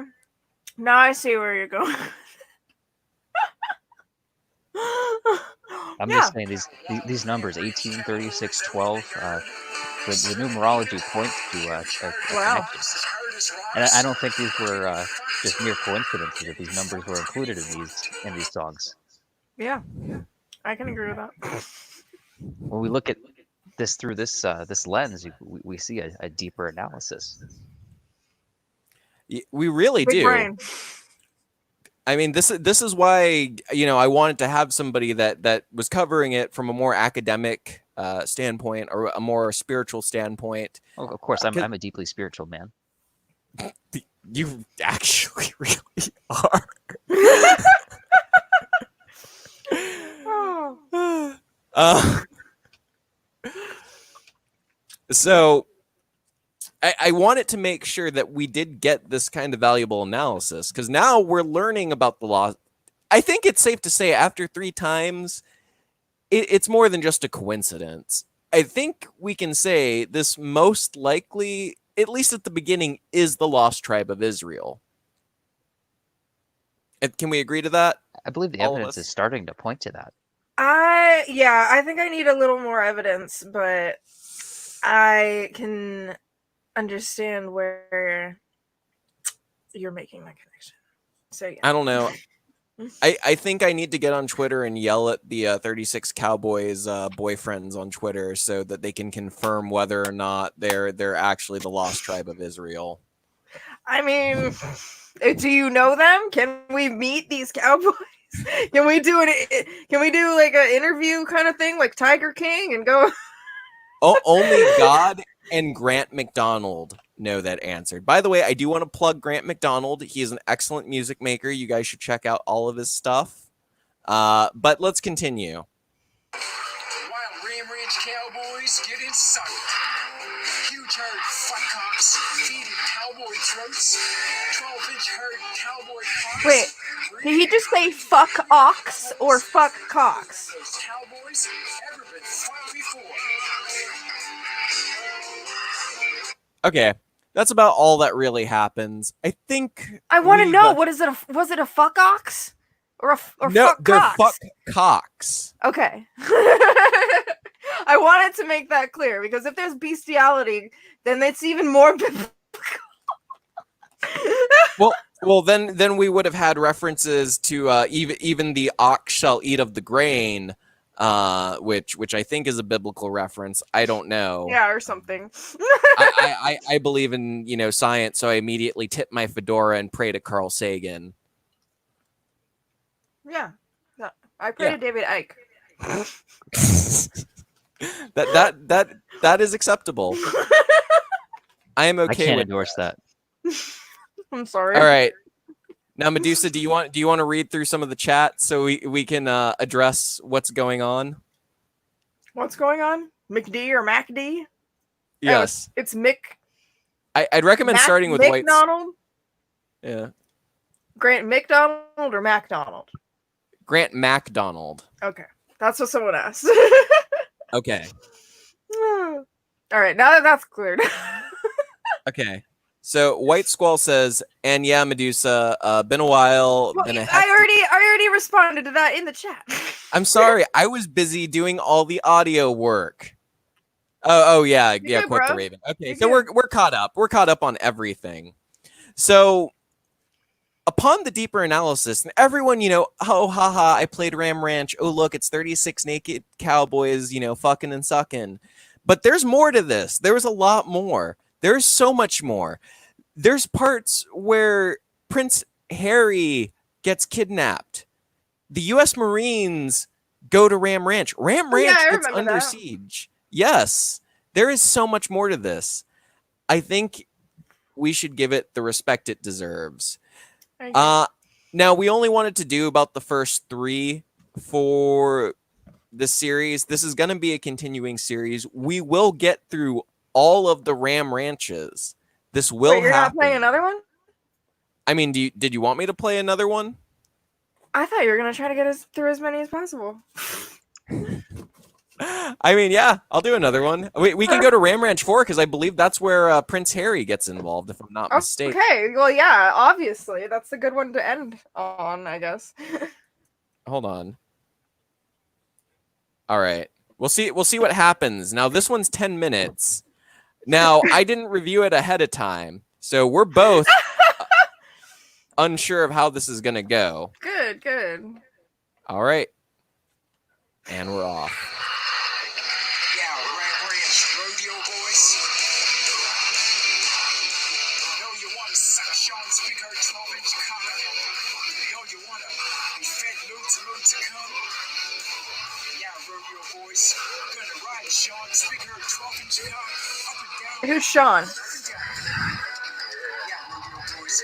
Now I see where you're going. I'm just saying these numbers 18, 36, 12, the numerology points to a Wow. connection. And I don't think these were just mere coincidences that these numbers were included in these songs. Yeah, I can agree with that. When we look at this through this lens, we see a deeper analysis. We really Big do. brain. I mean, this is why I wanted to have somebody that was covering it from a more academic standpoint or a more spiritual standpoint. Oh, of course, I'm a deeply spiritual man. You actually really are. So I wanted to make sure that we did get this kind of valuable analysis because now we're learning about the law. I think it's safe to say after 3 times, it's more than just a coincidence. I think we can say this most likely, at least at the beginning, is the lost tribe of Israel. Can we agree to that? I believe the evidence is starting to point to that. I think I need a little more evidence, but I can understand where you're making that connection. So yeah. I don't know. I think I need to get on Twitter and yell at the 36 Cowboys boyfriends on Twitter so that they can confirm whether or not they're actually the lost tribe of Israel. I mean, do you know them? Can we meet these cowboys? Can we do like an interview kind of thing, like Tiger King, and go? Only God and Grant McDonald know that answer. By the way, I do want to plug Grant McDonald. He is an excellent music maker. You guys should check out all of his stuff. But let's continue. Wild Ram Ranch Cowboys get inside. Huge herd fuckcocks feeding cowboy throats. 12-inch herd cowboy cocks. Wait, did he just say fuck ox or fuck cocks? Those cowboys ever been fought before. Okay, that's about all that really happens. I think I want to know, what is it? Was it a fuck ox or no, fuck they're cocks? fuck cocks. Okay. I wanted to make that clear because if there's bestiality, then it's even more biblical. Well, then we would have had references to even the ox shall eat of the grain, which I think is a biblical reference. I don't know. Yeah, or something. I believe in science, so I immediately tip my fedora and pray to Carl Sagan. Yeah, I pray to David Icke. that is acceptable. I am okay. I can't with endorse that. I'm sorry. All right. Now, Medusa, do you want to read through some of the chat so we can address what's going on? What's going on? McD or MacD? Yes. Oh, it's Mick. I'd recommend starting with White. McDonald? Yeah. Grant McDonald or MacDonald? Grant MacDonald. Okay. That's what someone asked. Okay. All right, now that that's cleared. Okay. So White Squall says, and yeah, Medusa, been a while, Well, been a I already responded to that in the chat. I'm sorry, I was busy doing all the audio work. Oh yeah, You're yeah, good, quote the bro. Raven. Okay, You're so good. we're caught up. We're caught up on everything. So upon the deeper analysis, and everyone, oh haha, I played Ram Ranch. Oh look, it's 36 naked cowboys, fucking and sucking. But there's more to this. There's a lot more. There's so much more. There's parts where Prince Harry gets kidnapped. The U.S. Marines go to Ram Ranch. Ram Ranch I gets remember under that. siege. Yes, there is so much more to this. I think we should give it the respect it deserves. Now, we only wanted to do about the first 3 for the series. This is going to be a continuing series. We will get through all of the Ram Ranches. This will Wait, you're happen. not playing another one? I mean, did you want me to play another one? I thought you were gonna try to get us through as many as possible. I mean, yeah, I'll do another one. We can go to Ram Ranch 4 because I believe that's where Prince Harry gets involved, if I'm not mistaken. Okay, well, yeah, obviously that's a good one to end on, I guess. Hold on. All right, we'll see what happens. Now this one's 10 minutes. Now I didn't review it ahead of time, so we're both unsure of how this is gonna go. Good. All right, and we're off. Yeah, Ram Ranch rodeo boys. Know you want to suck Sean's big hurt 12-inch cock. Know you want to be fed loads and loads of cum. Yeah, rodeo boys. Gonna ride Sean's big hurt 12-inch cock up and down. Who's Sean? Up and down. Yeah, rodeo boys.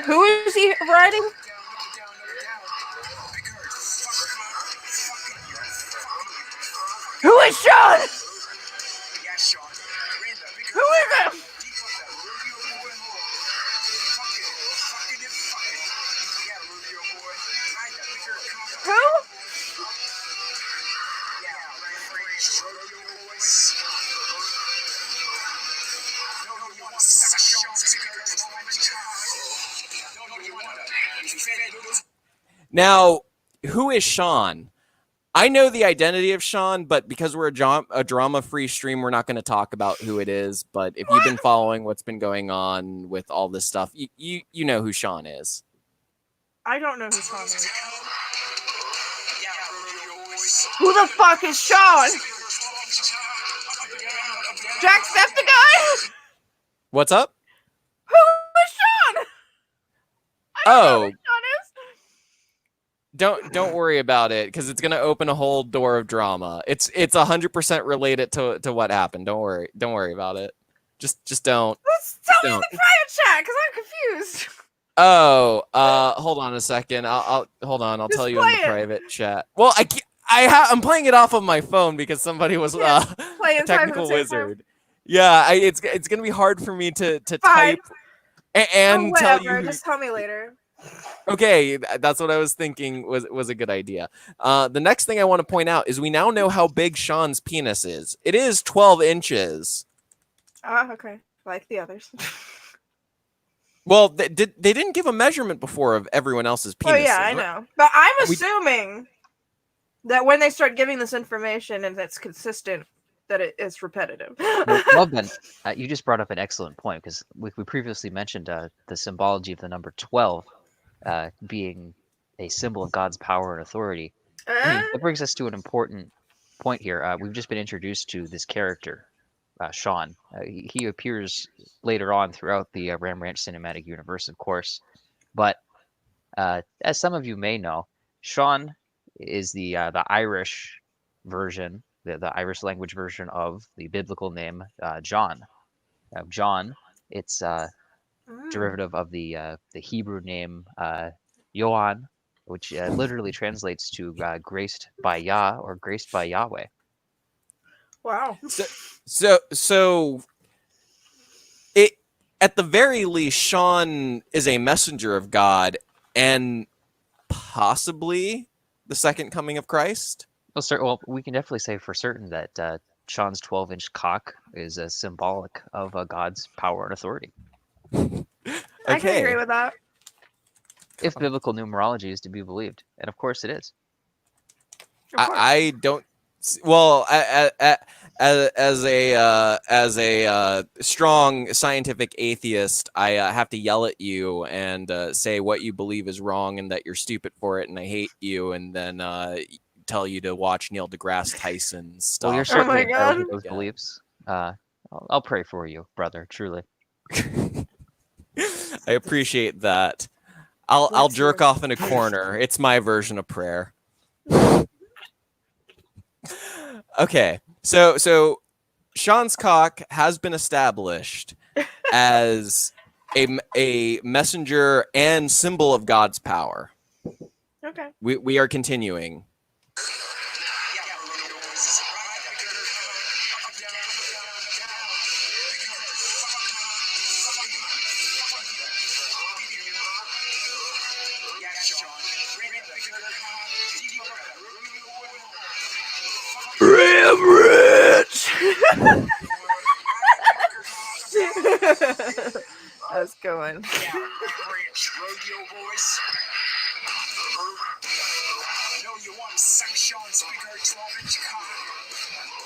Who is he riding? Up and down. Big hurt fuck cock. Fucking you. Who is Sean? Yeah, Sean. Ran the big Who is him? deep up that rodeo boy hole. Fucking it. Yeah, rodeo boy. Ride the bigger cock. Who? Yeah, Ram Ranch rodeo boys. No, you want to suck Sean's bigger 12-inch cock. No, you want to be fed those. Now, who is Sean? I know the identity of Sean, but because we're a drama-free stream, we're not going to talk about who it is. But if you've been following what's been going on with all this stuff, you know who Sean is. I don't know who Sean is. Yeah, rodeo boys. Who the fuck is Sean? Jacksepticeye? What's up? Who is Sean? I don't know who Sean is. Don't worry about it because it's gonna open a whole door of drama. It's 100% related to what happened. Don't worry about it. Just don't. Let's tell me Don't. in the private chat because I'm confused. Oh, hold on a second. I'll hold on. I'll Just tell you in play the it. private chat. Well, I'm playing it off of my phone because somebody was Yeah, a play in time at technical the same time. wizard. Yeah, it's gonna be hard for me to Fine. type and tell you. Whatever. Who, Just tell me later. okay, that's what I was thinking was a good idea. The next thing I want to point out is we now know how big Sean's penis is. It is 12 inches. Okay. Like the others. Well, they didn't give a measurement before of everyone else's Oh penis. yeah, I know. But I'm We- assuming that when they start giving this information and that's consistent, that it is repetitive. Well, Ben, you just brought up an excellent point because we previously mentioned the symbology of the number 12 being a symbol of God's power and authority. That brings us to an important point here. We've just been introduced to this character, Sean. He appears later on throughout the Ram Ranch cinematic universe, of course. But as some of you may know, Sean is the Irish version, the Irish language version of the biblical name John. John, it's derivative of the Hebrew name Yohan, which literally translates to graced by Yah or graced by Yahweh. Wow. So it at the very least, Sean is a messenger of God and possibly the second coming of Christ. Well, we can definitely say for certain that Sean's 12-inch cock is symbolic of God's power and authority. I can agree Okay. with that. If biblical numerology is to be believed, and of course it is. Of course. I don't. Well, as a strong scientific atheist, I have to yell at you and say what you believe is wrong and that you're stupid for it, and I hate you, and then tell you to watch Neil deGrasse Tyson's stuff. Well, you're Oh certainly my entitled to God. those beliefs. I'll pray for you, brother. Truly. I appreciate that. I'll Bless jerk you. off in a corner. It's my version of prayer. Okay, so Sean's cock has been established as a messenger and symbol of God's power. Okay. We are continuing. That's going. Rodeo boys. No, you want to suck Sean's big hard 12-inch cock.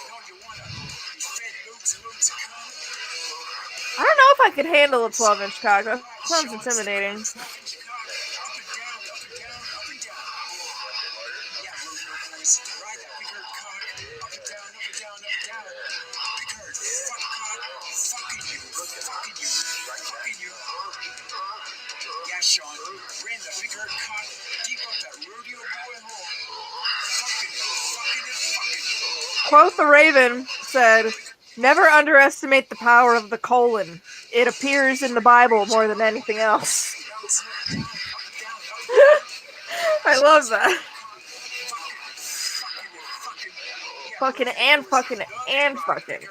No, you want to be fed loads and loads of cum. I don't know if I could handle a 12-inch cock. That sounds intimidating. Yeah, Sean, ran the big herd cock deep up that rodeo boy hole. Fucking it. Quote the Raven said, "Never underestimate the power of the colon. It appears in the Bible more than anything else." I love that. Fucking and fucking and fucking.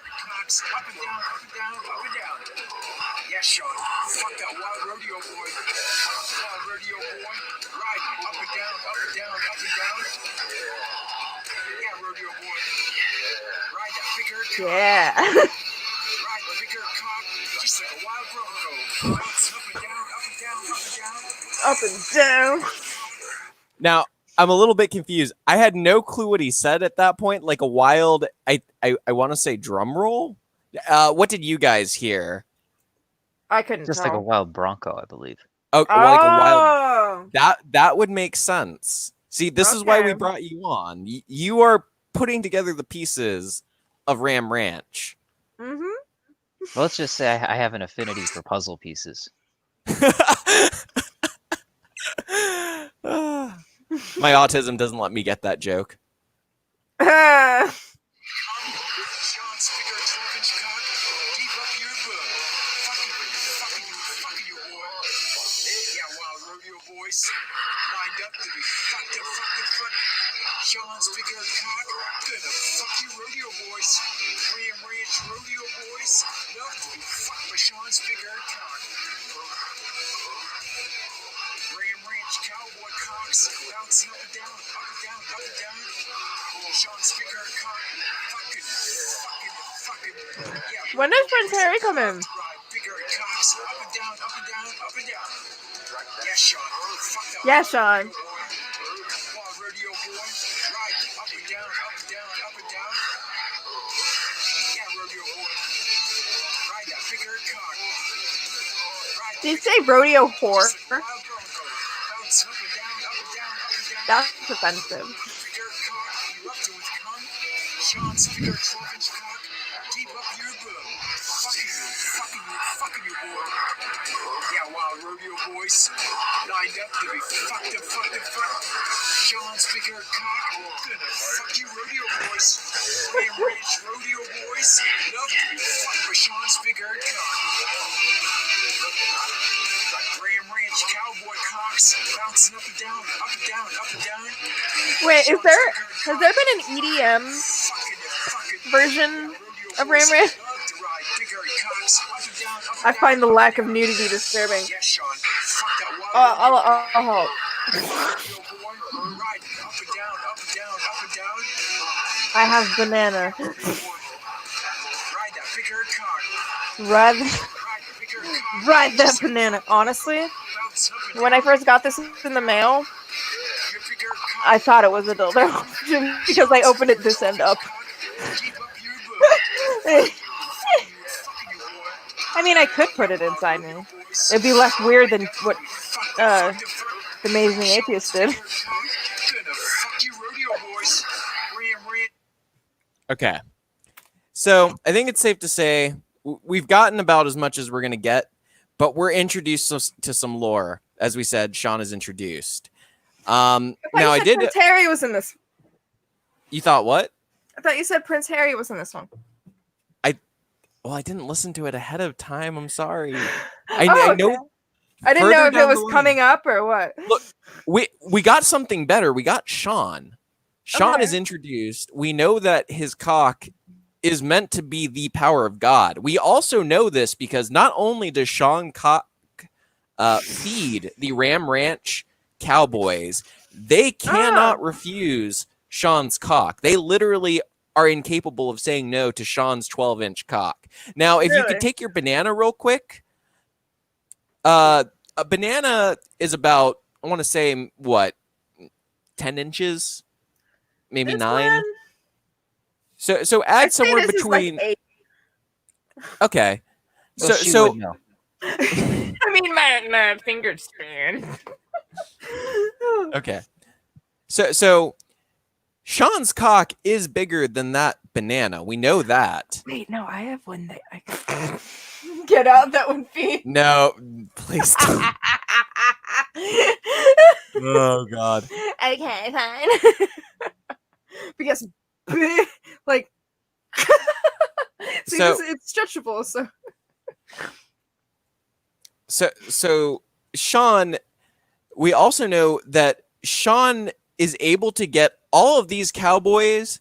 Yeah, Sean, fuck that wild rodeo boy. Wild rodeo boy, riding up and down, up and down, up and down. Yeah, rodeo boy. Ride that big herd cock. Yeah. Ride the big herd cock just like a wild bronco. Bounce up and down, up and down, up and down. Up and down. Now, I'm a little bit confused. I had no clue what he said at that point. Like a wild, I want to say drum roll. What did you guys hear? I couldn't Just tell. like a wild bronco, I believe. Oh, like a wild. Oh. That would make sense. See, this is why we Okay. brought you on. You are putting together the pieces of Ram Ranch. Mm-hmm. Well, let's just say I have an affinity for puzzle pieces. My autism doesn't let me get that joke. Sean's bigger 12-inch cock deep up your butt. Fucking you, boy. Yeah, wild rodeo boys lined up to be fucked up, fuck. Sean's bigger cock gonna fuck you, rodeo boys. Ram Ranch rodeo boys love to be fucked by Sean's bigger cock. Ram Ranch cowboy cocks bouncing up and down, up and down, up and down. Sean's bigger cock, fucking. Yeah. When does Prince Harry come in? Bigger cocks up and down, up and down, up and down. Yeah, Sean. Fuck that. Yeah, Sean. Wild rodeo boy, riding up and down, up and down, up and down. Yeah, rodeo boy, ride that bigger cock. Did you say rodeo whore? Just like a wild bronco, bounce up and down, up and down, up and down. That's offensive. Bigger cock, erupting with cum. Sean's bigger 12-inch cock, deep up your butt. Fucking you, boy. Yeah, wild rodeo boys, lined up to be fucked up. Sean's bigger cock, gonna fuck you, rodeo boys. Ram Ranch rodeo boys, love to be fucked by Sean's bigger cock. Ram Ranch cowboy cocks, bouncing up and down, up and down, up and down. Wait, has there been an EDM version of Ram Ranch? I find the lack of nudity disturbing. Yeah, Sean. Fuck that wild I'll help. Right, up and down, up and down, up and down. I have banana. Ride that bigger cock. Ride, Ride the bigger cock. ride that banana. Honestly, Bounce up and when I down. first got this in the mail, Your bigger cock. I thought it was a dildo because I opened it this end up. Keep up your butt. I mean, I could put it inside me. It'd be less weird than what the Amazing Atheist did. Gonna fuck you, rodeo boys. Ram, ram. Okay. So I think it's safe to say we've gotten about as much as we're going to get, but we're introduced to some lore. As we said, Sean is introduced. Now I did. Prince Harry was in this. You thought what? I thought you said Prince Harry was in this one. Well, I didn't listen to it ahead of time. I'm sorry. Oh, I okay. know. I didn't know further if it down was the line- coming up or what. Look, we got something better. We got Sean. Sean Okay. is introduced. We know that his cock is meant to be the power of God. We also know this because not only does Sean cock feed the Ram Ranch cowboys, they cannot refuse Sean's cock. They literally are incapable of saying no to Sean's 12-inch cock. Now, if you Really? could take your banana real quick. A banana is about, I want to say, what, 10 inches? Maybe This 9? one, So I'd add say somewhere this is like between... 8. Okay. Well, she would know. I mean, my finger span. Okay. So Sean's cock is bigger than that banana. We know that. Wait, no, I have one that I can get out. That one feet. No, please don't. Oh, God. Okay, fine. Because, like, see, So- it's stretchable. So Sean, we also know that Sean is able to get all of these cowboys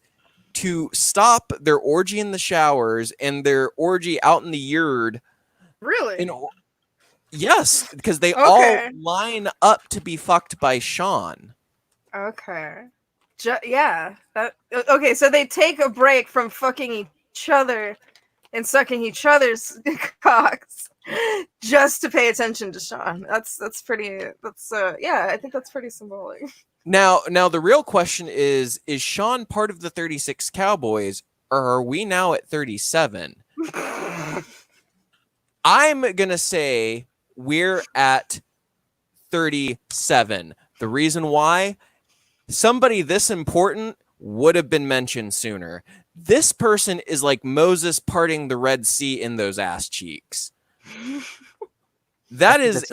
to stop their orgy in the showers and their orgy out in the yard. Really? Yes, because they Okay. all line up to be fucked by Sean. Okay. Yeah. Okay, so they take a break from fucking each other and sucking each other's cocks just to pay attention to Sean. That's pretty. Yeah, I think that's pretty symbolic. Now the real question is Sean part of the 36 Cowboys, or are we now at 37? I'm going to say we're at 37. The reason why? Somebody this important would have been mentioned sooner. This person is like Moses parting the Red Sea in those ass cheeks. That is...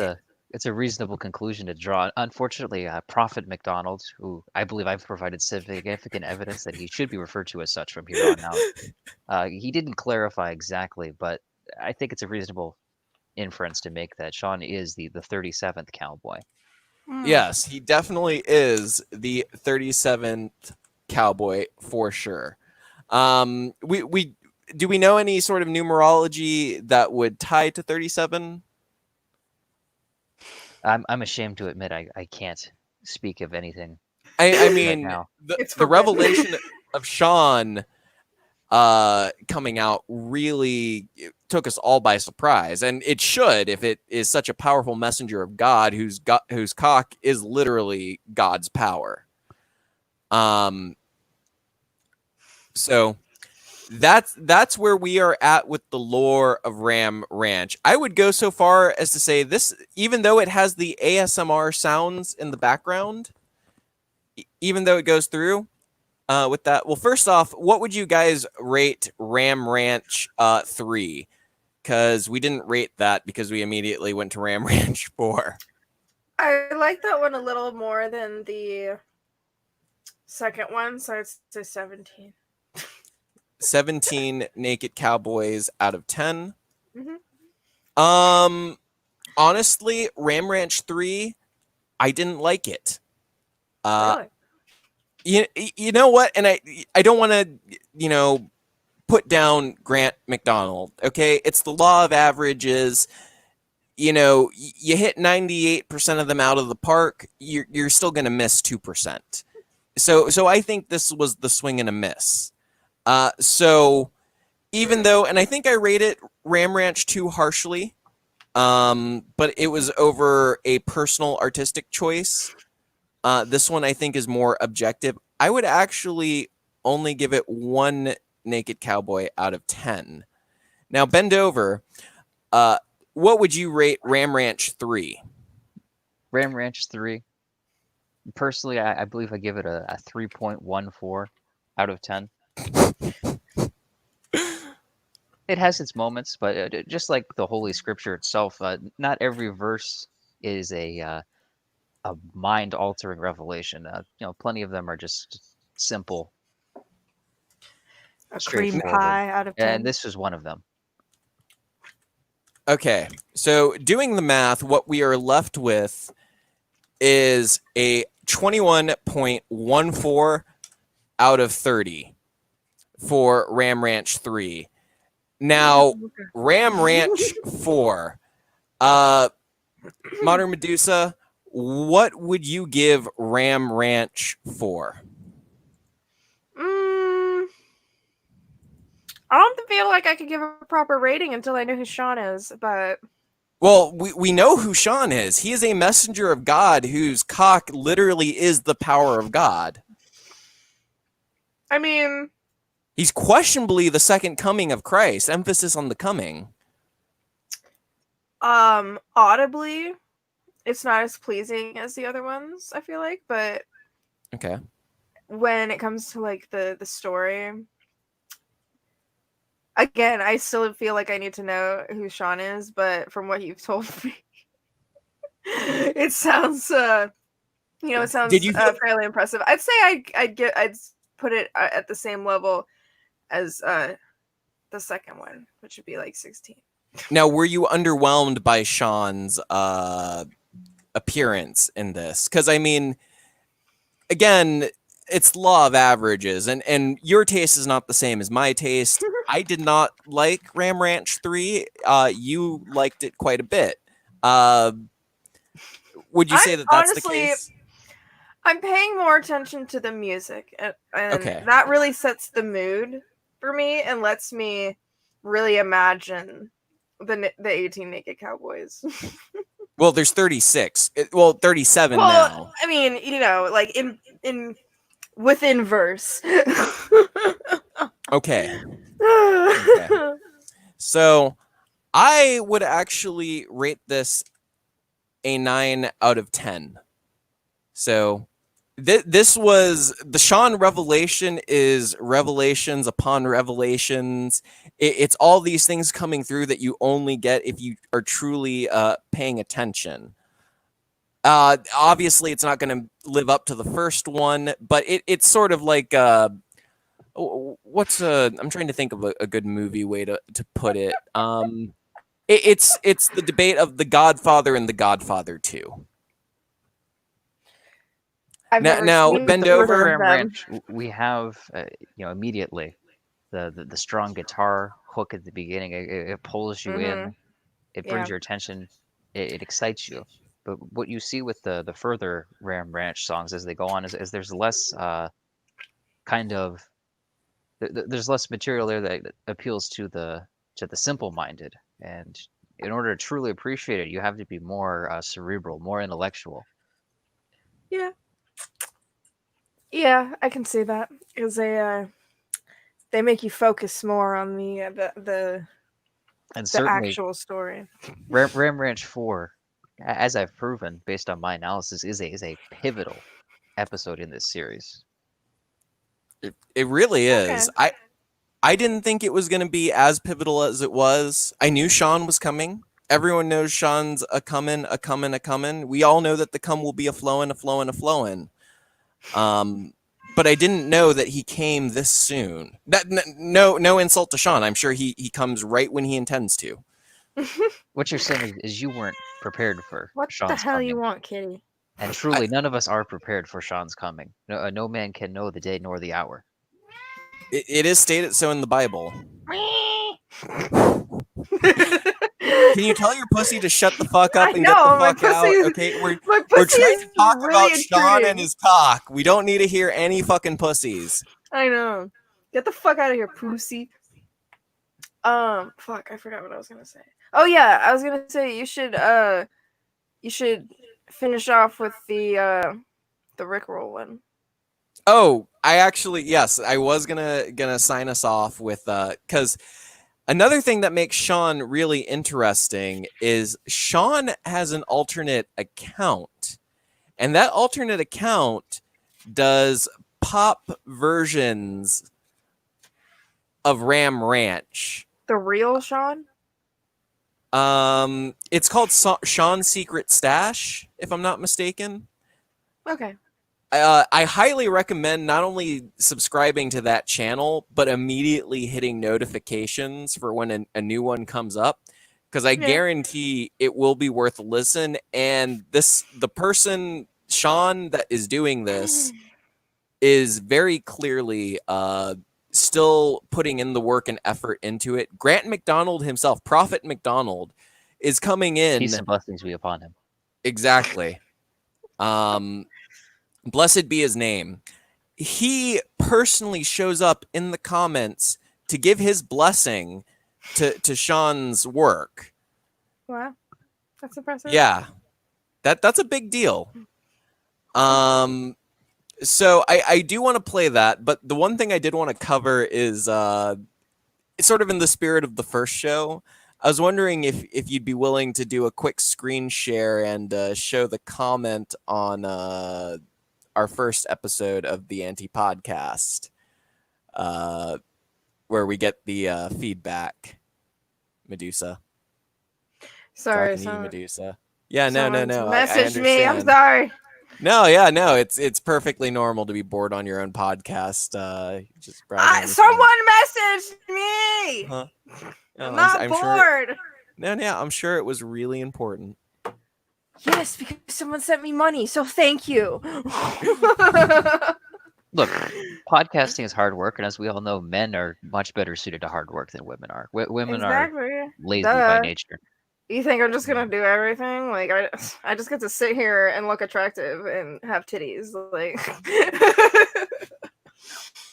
It's a reasonable conclusion to draw. Unfortunately, Prophet McDonald, who I believe I've provided significant evidence that he should be referred to as such from here on out, he didn't clarify exactly, but I think it's a reasonable inference to make that Sean is the 37th cowboy. Yes, he definitely is the 37th cowboy for sure. We do we know any sort of numerology that would tie to 37? I'm ashamed to admit I can't speak of anything. I mean, now. the forbidden. revelation of Sean coming out really took us all by surprise, and it should if it is such a powerful messenger of God whose cock is literally God's power. So that's where we are at with the lore of Ram Ranch. I would go so far as to say this, even though it has the ASMR sounds in the background, even though it goes through with that. Well, first off, what would you guys rate Ram Ranch 3? Because we didn't rate that because we immediately went to Ram Ranch 4. I like that one a little more than the second one, so I'd say 17. 17 naked cowboys out of 10. Mhm. Honestly, Ram Ranch 3, I didn't like it. Really? You know what? And I don't want to, put down Grant McDonald. Okay, it's the law of averages. you hit 98% of them out of the park, you're still going to miss 2%. So I think this was the swing and a miss. So even though, and I think I rated Ram Ranch too harshly, but it was over a personal artistic choice. This one I think is more objective. I would actually only give it 1 naked cowboy out of 10. Now bend over. What would you rate Ram Ranch 3? Ram Ranch 3. Personally, I believe I give it a 3.14 out of 10. It has its moments, but just like the Holy Scripture itself, not every verse is a mind-altering revelation. Plenty of them are just simple, A cream straightforward. pie out of 10. And this was one of them. Okay, so doing the math, what we are left with is a 21.14 out of 30 for Ram Ranch 3. Now, Ram Ranch 4. Modern Medusa, what would you give Ram Ranch 4? I don't feel like I could give a proper rating until I know who Sean is, but... Well, we know who Sean is. He is a messenger of God whose cock literally is the power of God. I mean... He's questionably the second coming of Christ. Emphasis on the coming. Audibly, it's not as pleasing as the other ones, I feel like, but... Okay. When it comes to, like, the story... Again, I still feel like I need to know who Sean is, but from what you've told me, it sounds, it sounds fairly impressive. I'd say I'd put it at the same level as the second one, which would be like 16. Now, were you underwhelmed by Sean's appearance in this? Because I mean, again, it's law of averages, and your taste is not the same as my taste. I did not like Ram Ranch 3. You liked it quite a bit. Would you say that that's honestly, the case? I'm paying more attention to the music, and Okay. that really sets the mood for me and lets me really imagine the 18 Naked Cowboys. Well, there's 36. 37 now. Well, I mean, like in within verse. Okay. So I would actually rate this a 9 out of 10. So this was the Sean revelation is revelations upon revelations. It's all these things coming through that you only get if you are truly paying attention. Obviously, it's not going to live up to the first one, but it's sort of like I'm trying to think of a good movie way to put it. It's the debate of The Godfather and The Godfather 2. Now bend over. Ram Ranch, we have immediately the strong guitar hook at the beginning. It pulls you in. It brings your attention. It excites you. But what you see with the further Ram Ranch songs as they go on is there's less there's less material there that appeals to the simple-minded. And in order to truly appreciate it, you have to be more cerebral, more intellectual. Yeah, I can see that because they make you focus more on the actual story. Ram Ranch 4, as I've proven based on my analysis, is a pivotal episode in this series. It really is. Okay. I didn't think it was going to be as pivotal as it was. I knew Sean was coming. Everyone knows Sean's a coming. We all know that the come will be a flowing. But I didn't know that he came this soon. No insult to Sean. I'm sure he comes right when he intends to. What you're saying is you weren't prepared for Sean's What the hell coming. you want, kitty? And truly, none of us are prepared for Sean's coming. No man can know the day nor the hour. It is stated so in the Bible. Can you tell your pussy to shut the fuck up I and get the know, my fuck out? pussy- Okay, My we're pussy trying is to talk really about Sean and intriguing. his cock. We don't need to hear any fucking pussies. I know. Get the fuck out of here, pussy. Fuck, I forgot what I was gonna say. Oh yeah, I was gonna say you should finish off with the Rickroll one. Oh, I actually, yes, I was gonna sign us off with because another thing that makes Sean really interesting is Sean has an alternate account, and that alternate account does pop versions of Ram Ranch. The real Sean? It's called Sean's Secret Stash, if I'm not mistaken. Okay. I highly recommend not only subscribing to that channel, but immediately hitting notifications for when a new one comes up, because I guarantee it will be worth a listen. And the person, Sean, that is doing this is very clearly still putting in the work and effort into it. Grant McDonald himself, Prophet McDonald, is coming in. Peace and blessings be upon him. Exactly. Blessed be his name. He personally shows up in the comments to give his blessing to Sean's work. Wow. That's impressive. Yeah. That's a big deal. So I do want to play that, but the one thing I did want to cover is sort of in the spirit of the first show. I was wondering if you'd be willing to do a quick screen share and show the comment on our first episode of the AntiPodcast, where we get the feedback. Medusa. Sorry, Talking to you, Medusa. Yeah, no. Message I me. I'm understand. sorry. No, it's perfectly normal to be bored on your own podcast. Just browsing your Someone phone. messaged me. Huh? No, I'm not I'm bored. Sure, no, I'm sure it was really important. Yes, because someone sent me money, so thank you. Look, podcasting is hard work, and as we all know, men are much better suited to hard work than women are. Women are lazy by nature. You think I'm just gonna do everything? Like I just get to sit here and look attractive and have titties, like.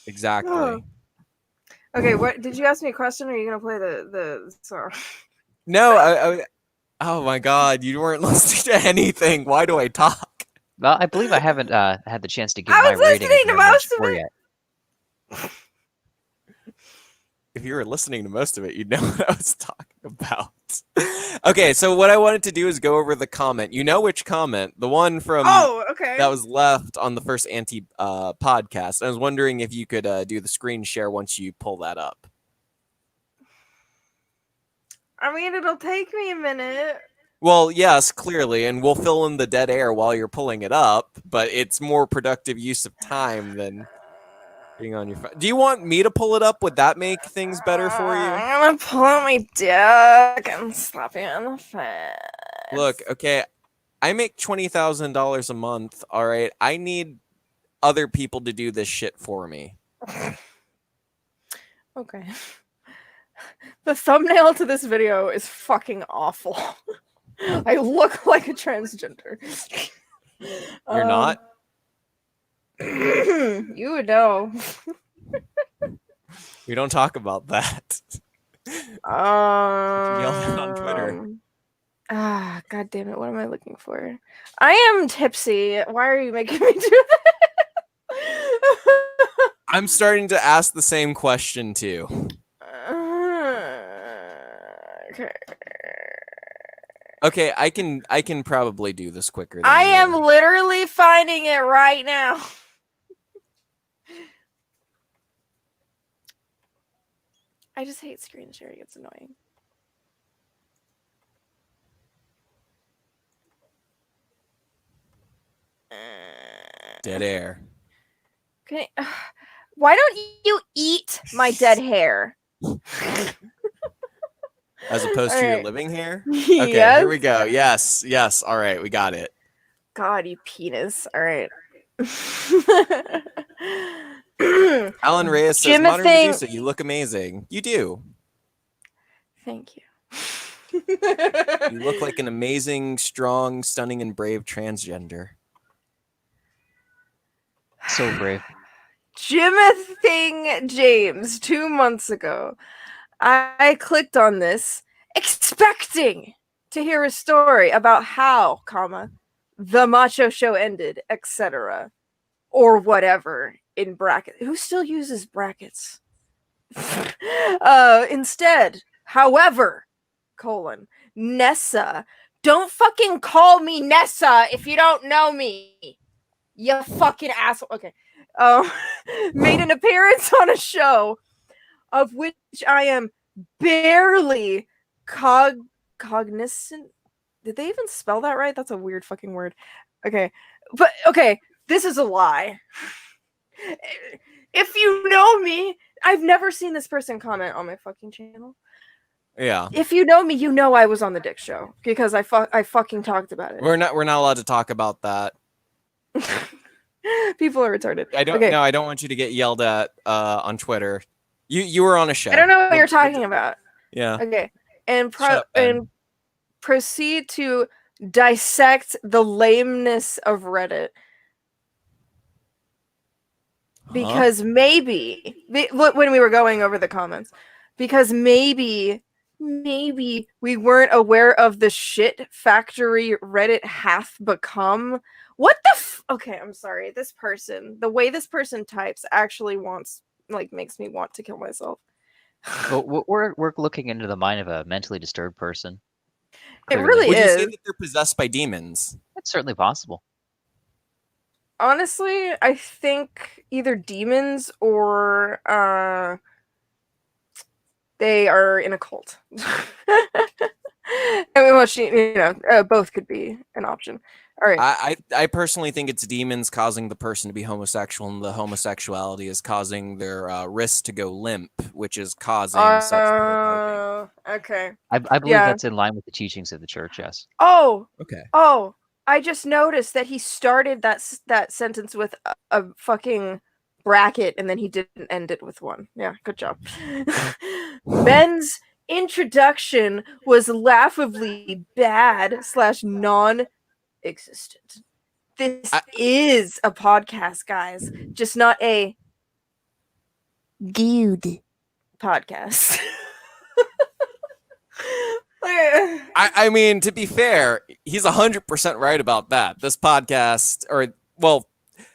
Exactly. Oh. Okay, what did you ask me a question? Or are you gonna play the song? No, oh my God, you weren't listening to anything. Why do I talk? Well, I believe I haven't had the chance to give I my was rating listening to most of it yet. If you were listening to most of it, you'd know what I was talking about. Okay, so what I wanted to do is go over the comment. You know which comment? The one from that was left on the first podcast. I was wondering if you could do the screen share once you pull that up. I mean, it'll take me a minute. Well, yes, clearly, and we'll fill in the dead air while you're pulling it up, but it's more productive use of time than being on your phone. Do you want me to pull it up? Would that make things better for you? I'm gonna pull out my dick and slap you in the face. Look, okay, I make $20,000 a month, all right? I need other people to do this shit for me. Okay. The thumbnail to this video is fucking awful. I look like a transgender. You're not? You would know. We don't talk about that. Yell that on Twitter. God damn it. What am I looking for? I am tipsy. Why are you making me do that? I'm starting to ask the same question too. Okay. Okay, I can probably do this quicker than I you. am literally finding it right now. I just hate screen sharing. It's annoying. Dead air. Okay. Why don't you eat my dead hair? As opposed to All your right. living hair? Okay, Okay, here we go. Yes. All right, we got it. God, you penis. All right. Alan Reyes says, Modern Medusa, you look amazing. You do. Thank you. You look like an amazing, strong, stunning, and brave transgender. So brave. Jimothy James, 2 months ago. I clicked on this expecting to hear a story about how, the macho show ended, etc. Or whatever in brackets. Who still uses brackets? Instead, however, Nessa. Don't fucking call me Nessa if you don't know me. You fucking asshole. Okay. Made an appearance on a show of which I am barely cognizant. Did they even spell that right? That's a weird fucking word. Okay. But okay, this is a lie. If you know me, I've never seen this person comment on my fucking channel. Yeah. If you know me, you know I was on the Dick Show because I fucking talked about it. We're not allowed to talk about that. People are retarded. I don't want you to get yelled at on Twitter. You were on a show. I don't know what you're talking about. Yeah. Okay. And and proceed to dissect the lameness of Reddit. Because maybe when we were going over the comments, because maybe we weren't aware of the shit factory Reddit hath become. What the okay, I'm sorry. This person, the way this person types actually makes me want to kill myself. Well, we're looking into the mind of a mentally disturbed person. Clearly. It really Would is. you say that they're possessed by demons? It's certainly possible. Honestly, I think either demons or they are in a cult. Both could be an option. All right. I personally think it's demons causing the person to be homosexual, and the homosexuality is causing their wrists to go limp, which is causing sexual. Okay. I believe that's in line with the teachings of the church. Yes. Oh. Okay. Oh, I just noticed that he started that sentence with a fucking bracket, and then he didn't end it with one. Yeah, good job. Ben's introduction was laughably bad / non-existent. This is a podcast, guys, just not a good podcast. I mean, to be fair, he's 100% right about that. This podcast,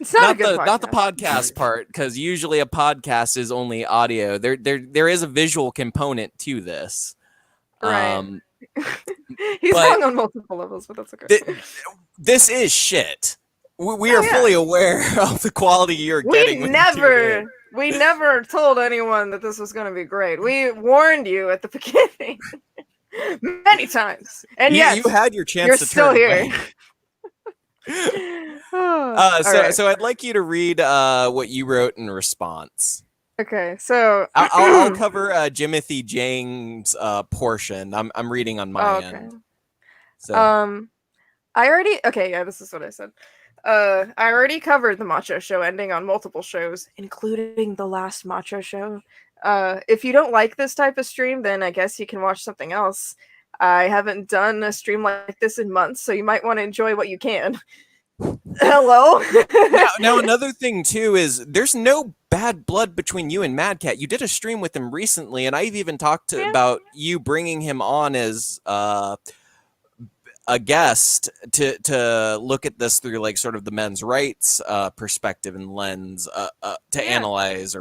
it's not the podcast part, because usually a podcast is only audio. There is a visual component to this. Right. He's wrong on multiple levels, but that's okay. This is shit. We are fully aware of the quality you're getting. We never told anyone that this was going to be great. We warned you at the beginning. Many times, and yes, you had your chance. You're to still turn here. So I'd like you to read what you wrote in response. Okay, so I'll cover Jimothy James' portion. I'm reading on my end. So this is what I said. I already covered the Macho Show ending on multiple shows, including the last Macho Show. If you don't like this type of stream, then I guess you can watch something else. I haven't done a stream like this in months, so you might want to enjoy what you can. Hello? now another thing too is there's no bad blood between you and Mad Cat. You did a stream with him recently, and I've even talked about you bringing him on as a guest to look at this through like sort of the men's rights perspective and lens to analyze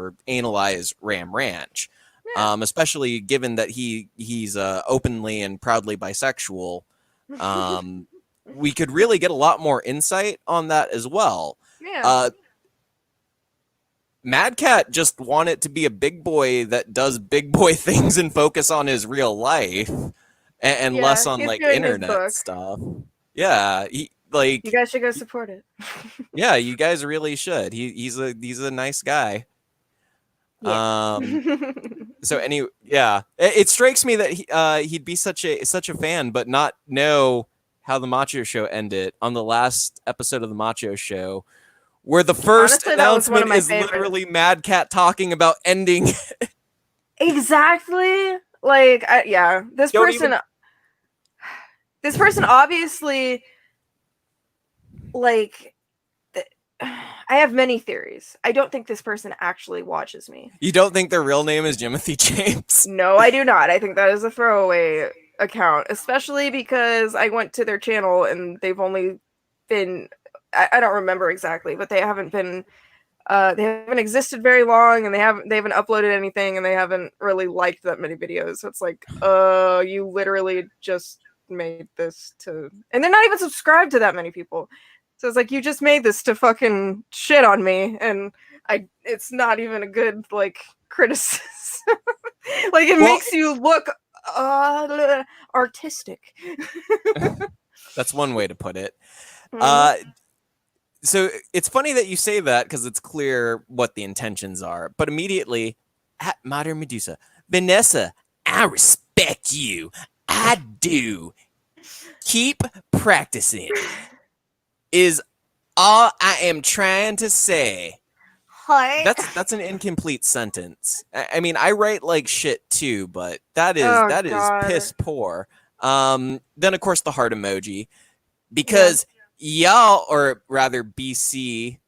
Ram Ranch, especially given that he's openly and proudly bisexual. We could really get a lot more insight on that as well. Mad Cat just wanted to be a big boy that does big boy things and focus on his real life. And less on like internet stuff. Yeah, you guys should go support it. Yeah, you guys really should. He's a nice guy. Yeah. So anyway, it strikes me that he'd be such a fan, but not know how the Macho Show ended on the last episode of the Macho Show, where the first announcement is literally Mad Cat talking about ending. Exactly. Like, this person. this person obviously, like, I have many theories. I don't think this person actually watches me. You don't think their real name is Jimothy James? No, I do not. I think that is a throwaway account, especially because I went to their channel and they've only been, I don't remember exactly, but they haven't existed very long, and they haven't uploaded anything, and they haven't really liked that many videos. So it's like, you literally just made this to, and they're not even subscribed to that many people. So it's like, you just made this to fucking shit on me, and it's not even a good, like, criticism. Like, it makes you look artistic. That's one way to put it. Mm-hmm. So it's funny that you say that, because it's clear what the intentions are. But immediately, at Modern Medusa, Vanessa, I respect you. I do. Keep practicing is all I am trying to say. Hi. That's an incomplete sentence. I mean, I write like shit too, but that is God. piss poor. Then of course the heart emoji, because y'all, or rather BC,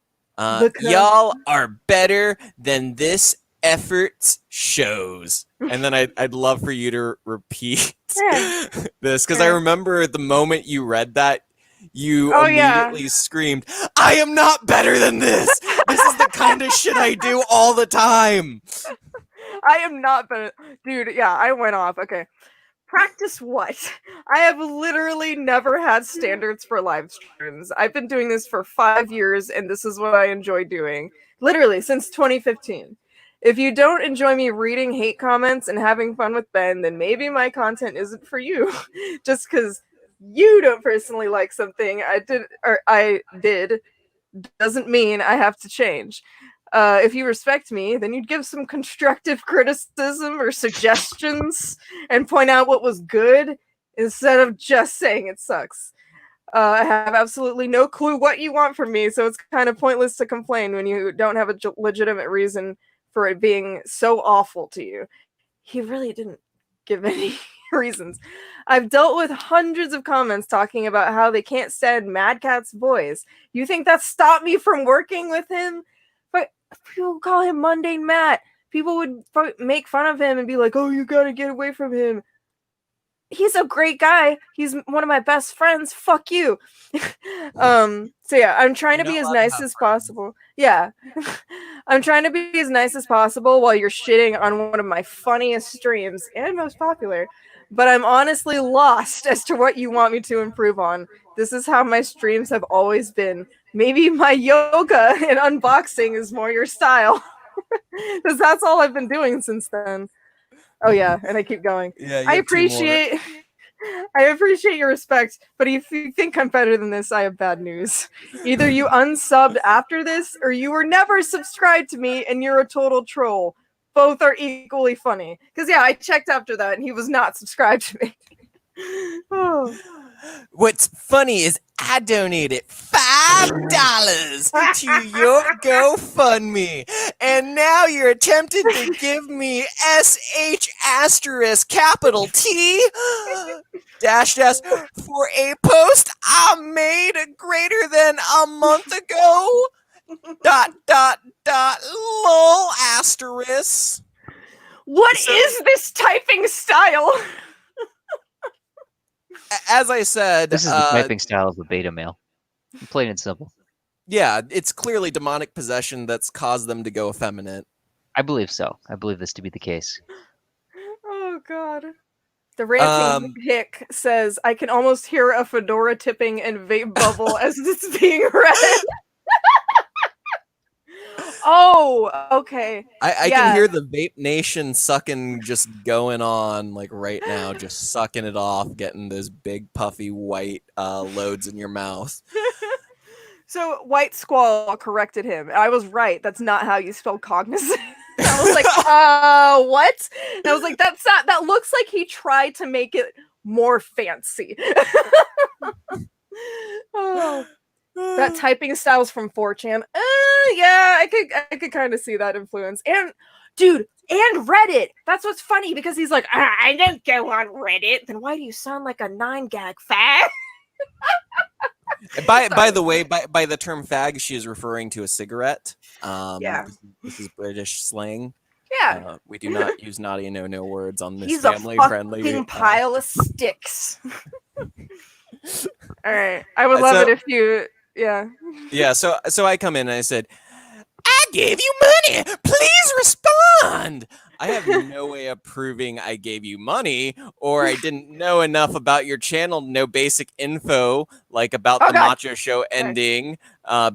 y'all are better than this effort shows. And then I'd love for you to repeat this, because I remember the moment you read that, you immediately screamed, I am not better than this! This is the kind of shit I do all the time! I am not better. Dude, yeah, I went off. Okay. Practice what? I have literally never had standards for live streams. I've been doing this for 5 years, and this is what I enjoy doing. Literally, since 2015. If you don't enjoy me reading hate comments and having fun with Ben, then maybe my content isn't for you. Just because you don't personally like something I did doesn't mean I have to change. If you respect me, then you'd give some constructive criticism or suggestions and point out what was good instead of just saying it sucks. I have absolutely no clue what you want from me, so it's kind of pointless to complain when you don't have a legitimate reason for it being so awful to you. He really didn't give any reasons. I've dealt with hundreds of comments talking about how they can't stand Mad Cat's voice. You think that stopped me from working with him? But people call him Mundane Matt. People would make fun of him and be like, oh, you gotta get away from him. He's a great guy. He's one of my best friends. Fuck you. So yeah, I'm trying to be as nice as possible. Yeah. I'm trying to be as nice as possible while you're shitting on one of my funniest streams and most popular. But I'm honestly lost as to what you want me to improve on. This is how my streams have always been. Maybe my yoga and unboxing is more your style. Because that's all I've been doing since then. Oh yeah, and I keep going. Yeah, I appreciate your respect, but if you think I'm better than this, I have bad news. Either you unsubbed after this, or you were never subscribed to me and you're a total troll. Both are equally funny. Because yeah, I checked after that and he was not subscribed to me. Oh. What's funny is I donated $5 to your GoFundMe, and now you're attempting to give me SH asterisk capital T dash dash for a post I made greater than a month ago. ... lol asterisk. What is this typing style? As I said, this is the typing style of a beta male. Plain and simple. Yeah, it's clearly demonic possession that's caused them to go effeminate. I believe so. I believe this to be the case. Oh god. The ranting hick says, I can almost hear a fedora tipping and vape bubble as it's being read. Oh, okay. I can hear the Vape Nation sucking just going on like right now, just sucking it off, getting those big puffy white loads in your mouth. So White Squall corrected him. I was right. That's not how you spell cognizant. I was like, what? And I was like, that's not, that looks like he tried to make it more fancy. Oh. That typing style's from 4chan. Yeah, I could kind of see that influence. And Dude, and Reddit. That's what's funny, because he's like, I don't go on Reddit. Then why do you sound like a 9gag fag? By the way, by the term fag, she is referring to a cigarette. Yeah. This is British slang. Yeah. We do not use naughty and no words on this He's family-friendly. a fucking pile of sticks. All right. I would love it if you, yeah. Yeah, so I come in and I said, I gave you money. Please respond. I have no way of proving I gave you money, or I didn't know enough about your channel, no basic info, like about the Macho Show ending,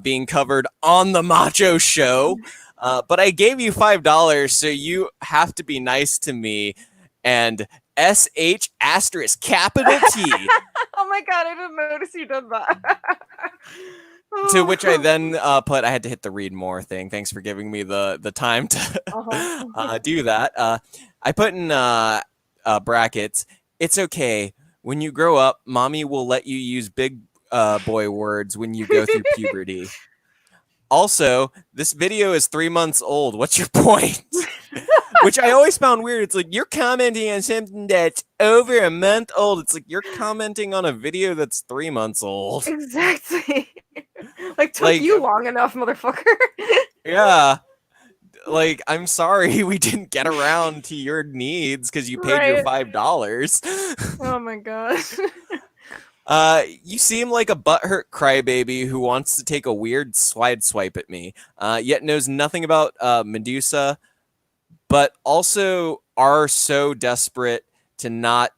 being covered on the Macho Show. But I gave you $5, so you have to be nice to me. And SH asterisk capital T. Oh my god, I didn't notice you did that. To which I then put, I had to hit the read more thing. Thanks for giving me the time to do that. I put in brackets, it's okay. When you grow up, mommy will let you use big boy words when you go through puberty. Also, this video is 3 months old. What's your point? Which I always found weird. It's like, you're commenting on something that's over a month old. It's like, you're commenting on a video that's 3 months old. Exactly. Took you long enough, motherfucker. Yeah. Like, I'm sorry we didn't get around to your needs because you paid your $5. Oh my gosh. You seem like a butthurt crybaby who wants to take a weird slide swipe at me, yet knows nothing about Medusa, but also are so desperate to not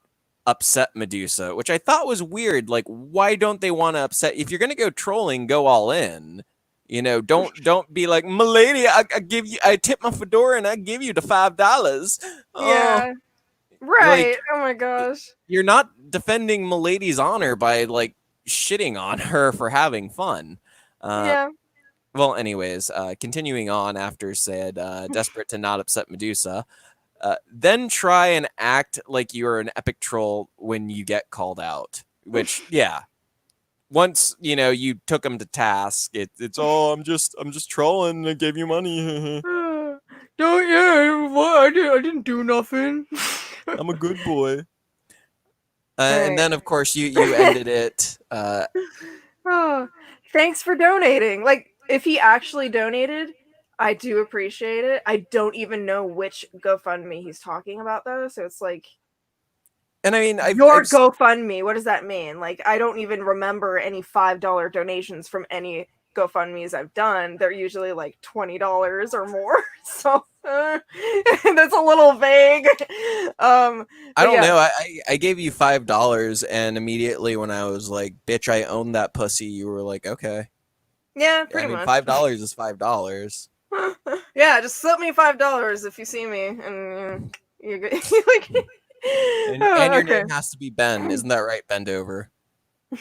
upset Medusa, which I thought was weird. Like, why don't they want to upset? If you're gonna go trolling, go all in. You know, don't be like, "Milady, I tip my fedora and I give you the $5." Yeah. Right. Oh my gosh. You're not defending Milady's honor by like shitting on her for having fun. Yeah. Well, anyways, continuing on after said, desperate to not upset Medusa, then try and act like you're an epic troll when you get called out. Which, yeah, once you took him to task, it's I'm just trolling. I gave you money. Don't I didn't do nothing. I'm a good boy. And then, of course, you ended it. Oh, thanks for donating. Like, if he actually donated, I do appreciate it. I don't even know which GoFundMe he's talking about, though. So it's like, and I mean, your GoFundMe. What does that mean? Like, I don't even remember any $5 donations from any GoFundMes I've done. They're usually like $20 or more. So that's a little vague. I don't know. I gave you $5, and immediately when I was like, "Bitch, I own that pussy," you were like, "Okay." Yeah, pretty much. $5 is $5. Yeah, just slip me $5 if you see me, and you're good. Like, and your name has to be Ben, isn't that right? Bend over.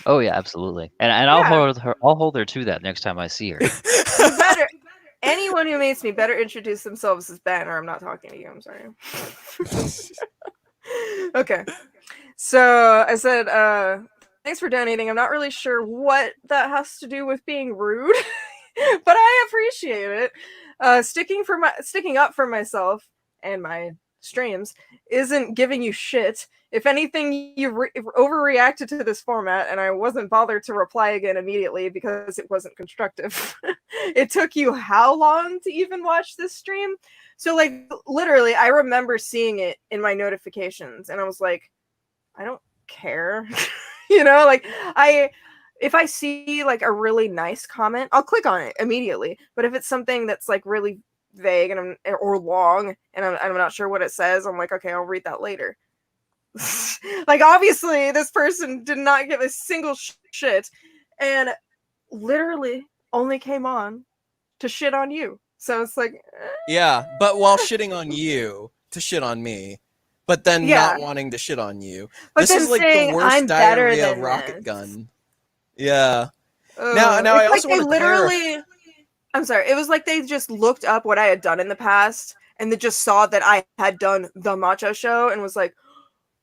Oh yeah, absolutely. And I'll hold her to that next time I see her. Better. Anyone who meets me better introduce themselves as Ben, or I'm not talking to you. I'm sorry. Okay. So I said, thanks for donating. I'm not really sure what that has to do with being rude, but I appreciate it. Sticking up for myself and my streams isn't giving you shit. If anything, you overreacted to this format, and I wasn't bothered to reply again immediately because it wasn't constructive. It took you how long to even watch this stream? So, like, literally, I remember seeing it in my notifications, and I was like, I don't care. Like, if I see, like, a really nice comment, I'll click on it immediately. But if it's something that's, like, really vague or long, and I'm not sure what it says, I'm like, okay, I'll read that later. Like, obviously this person did not give a single shit and literally only came on to shit on you. So it's like, yeah, but while shitting on you to shit on me, but then not wanting to shit on you. But this is like the worst diarrhea rocket gun. Yeah. Now I also want to clarify. I'm sorry. It was like they just looked up what I had done in the past, and they just saw that I had done the Macho Show and was like,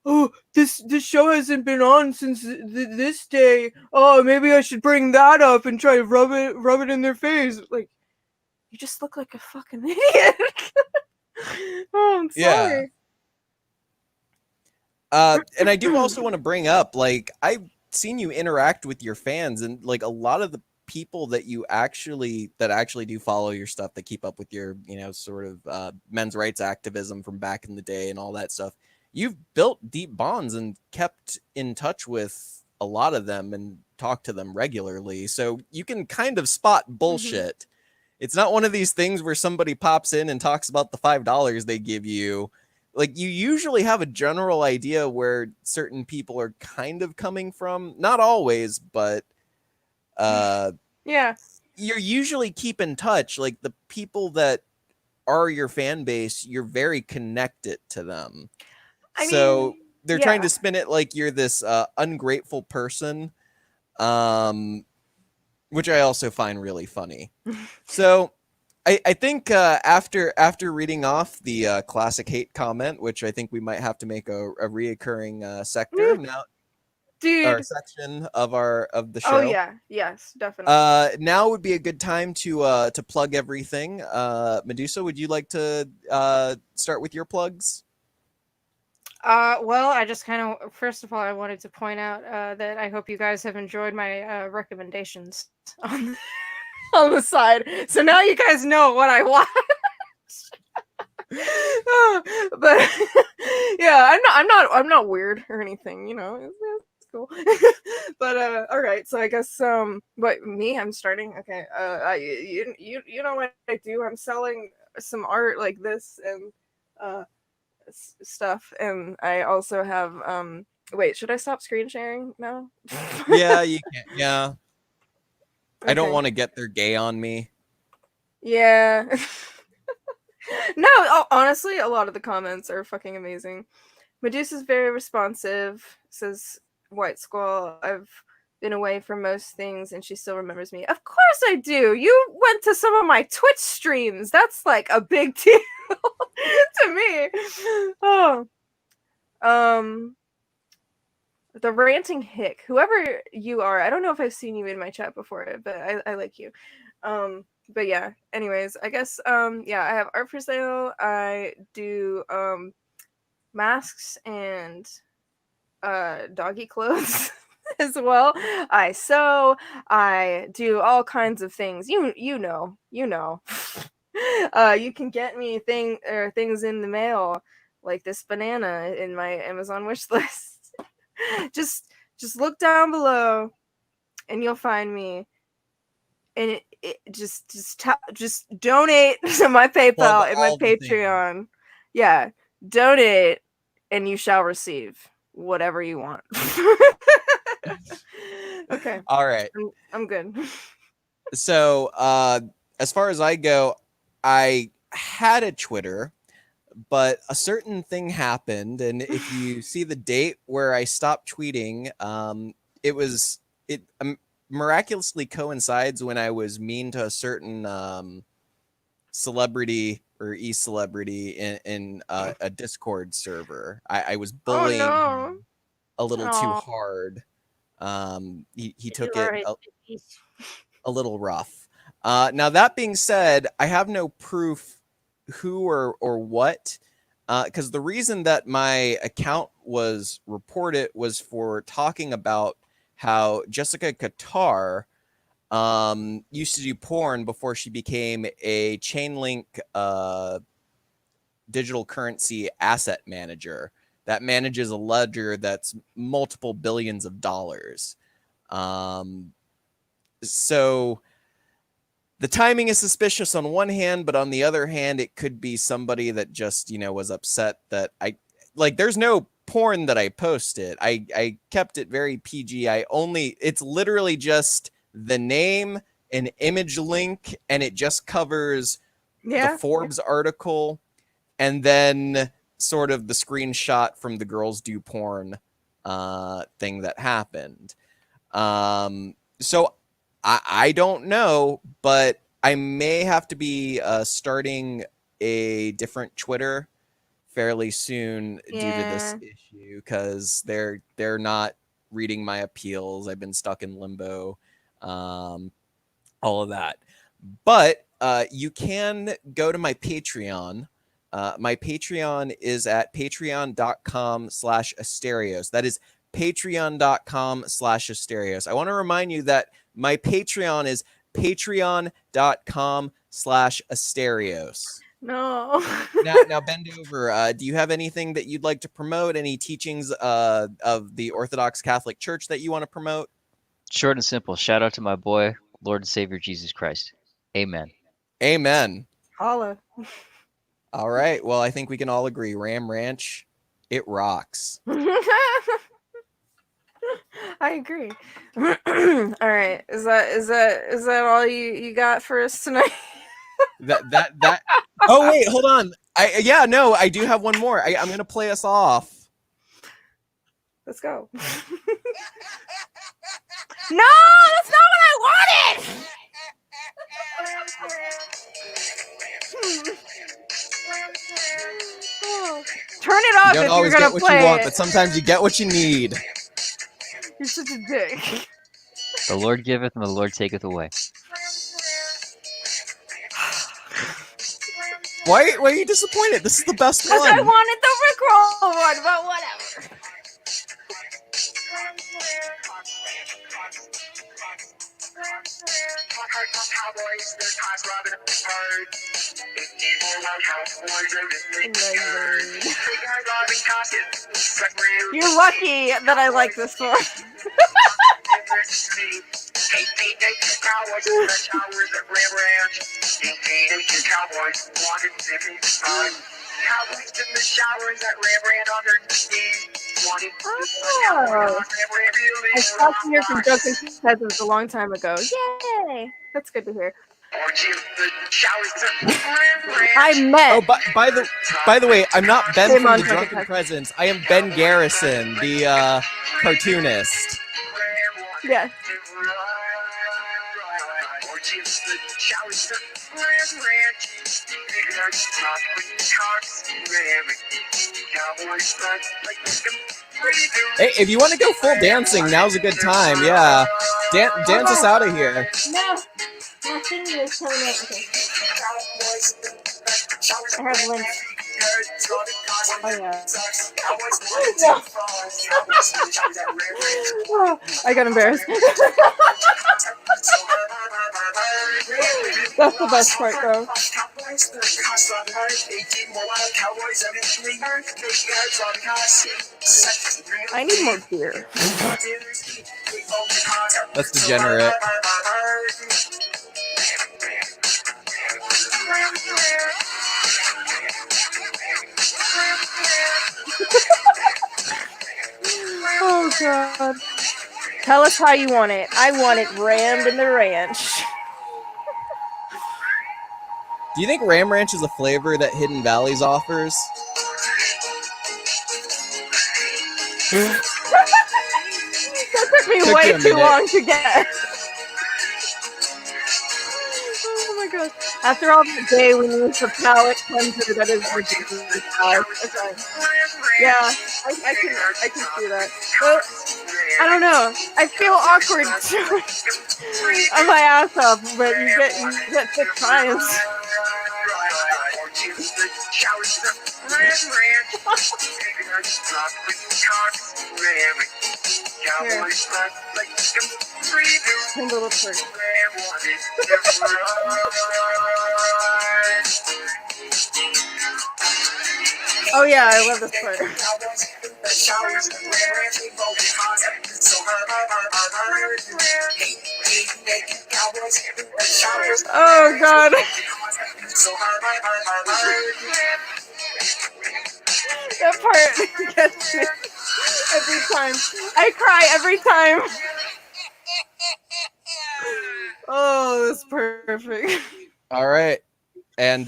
"Oh, this show hasn't been on since this day. Oh, maybe I should bring that up and try to rub it in their face." Like, you just look like a fucking idiot. Oh, I'm Yeah. sorry. And I do also want to bring up, like, I've seen you interact with your fans, and like a lot of the people that actually do follow your stuff, that keep up with your, sort of men's rights activism from back in the day and all that stuff. You've built deep bonds and kept in touch with a lot of them and talk to them regularly. So you can kind of spot bullshit. It's not one of these things where somebody pops in and talks about the $5 they give you. Like, you usually have a general idea where certain people are kind of coming from. Not always, but Yeah. you're usually keep in touch. Like, the people that are your fan base, you're very connected to them. I So mean, they're trying to spin it like you're this ungrateful person, which I also find really funny. So I think after reading off the classic hate comment, which I think we might have to make a reoccurring sector now, or dude. section of the show. Oh yeah, yes, definitely. Now would be a good time to plug everything. Medusa, would you like to start with your plugs? Well, I just kind of, first of all, I wanted to point out that I hope you guys have enjoyed my recommendations on on the side. So now you guys know what I watch. But yeah, I'm not weird or anything, it's cool. But all right, so I guess what, me, I'm starting. Okay, you know what I do? I'm selling some art like this and stuff, and I also have wait, should I stop screen sharing now? Yeah, you can. Yeah, I don't Okay. want to get their gay on me. Yeah. No, honestly, a lot of the comments are fucking amazing. Medusa's very responsive, says White Squall. I've been away from most things and she still remembers me. Of course I do. You went to some of my Twitch streams. That's like a big deal to me. Oh. The ranting hick. Whoever you are, I don't know if I've seen you in my chat before, but I like you. But yeah, anyways, I guess yeah, I have art for sale. I do masks and doggy clothes as well. I sew. I do all kinds of things. You know. You can get me things in the mail, like this banana in my Amazon wish list. just look down below and you'll find me, and just donate to my Plug PayPal and my all the things. Patreon. Yeah, donate and you shall receive whatever you want. Okay. All right. I'm good. So, as far as I go, I had a Twitter, but a certain thing happened, and if you see the date where I stopped tweeting, it miraculously coincides when I was mean to a certain celebrity or e-celebrity in a Discord server. I was Oh bullying no. him a little too Aw. hard. He took You it are a beast. a little rough. Now, that being said, I have no proof who or what, because the reason that my account was reported was for talking about how Jessica Qatar used to do porn before she became a Chainlink digital currency asset manager that manages a ledger that's multiple billions of dollars. So the timing is suspicious on one hand, but on the other hand, it could be somebody that just, was upset that there's no porn that I posted. I kept it very PG. It's literally just the name, an image link, and it just covers the Forbes article, and then sort of the screenshot from the girls do porn thing that happened. So I don't know, but I may have to be starting a different Twitter fairly soon due to this issue, because they're not reading my appeals. I've been stuck in limbo, all of that. But you can go to my Patreon. My Patreon is at patreon.com/Asterios. That is patreon.com/Asterios. I want to remind you that my Patreon is patreon.com/Asterios. No. Now bend over. Do you have anything that you'd like to promote? Any teachings of the Orthodox Catholic Church that you want to promote? Short and simple. Shout out to my boy, Lord and Savior Jesus Christ. Amen. Amen. Holla. All right. Well, I think we can all agree. Ram Ranch, it rocks. I agree. All right. Is that all you got for us tonight? That. Oh wait, hold on. I do have one more. I'm gonna play us off. Let's go. No, that's not what I wanted. Turn it off You don't if always you're gonna get what play you want, it. but sometimes you get what you need. You're such a dick. The Lord giveth and the Lord taketh away. Why are you disappointed? This is the best Because one. I wanted the Rickroll one, but whatever. You're lucky that I like this one. Cowboys in the showers at Ram Rand on their knees. Oh. I stopped here from Drunken Peasants a long time ago. Yay! That's good to hear. I met. Oh, by the way, I'm not Ben Shame from on the Drunken Drunken Peasants. Presents. I am Ben Garrison, the cartoonist. Yeah. Hey, if you want to go full dancing, now's a good time. Yeah, dance us out of here. No. My finger is coming out. Okay. I have links. Oh, yeah. No. Oh, I got embarrassed. That's the best part, though. I need more beer. That's degenerate. Oh, God. Tell us how you want it. I want it rammed in the ranch. Do you think Ram Ranch is a flavor that Hidden Valleys offers? That took me way too long to get. Oh my god. After all that day, we need the palate cleanser that is ridiculous. Okay. Yeah, I can see that. But I don't know. I feel awkward on my ass off, but you get 6 times. Here. A little trick. Oh yeah, I love this part. Oh god. That part gets me every time. I cry every time. Oh, that's perfect. All right. And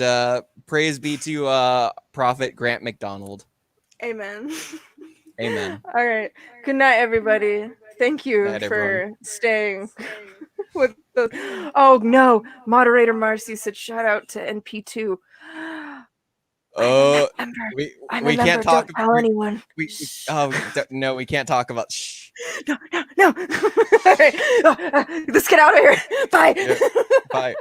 praise be to Prophet Grant McDonald. Amen. Amen. All right. Good night, everybody. Thank you Night, for everyone. staying with the. Oh no, moderator Marcy said shout out to NP2. We we can't talk. Don't tell anyone. No, we can't talk about. Shh. No. All right. Let's get out of here. Bye. Bye.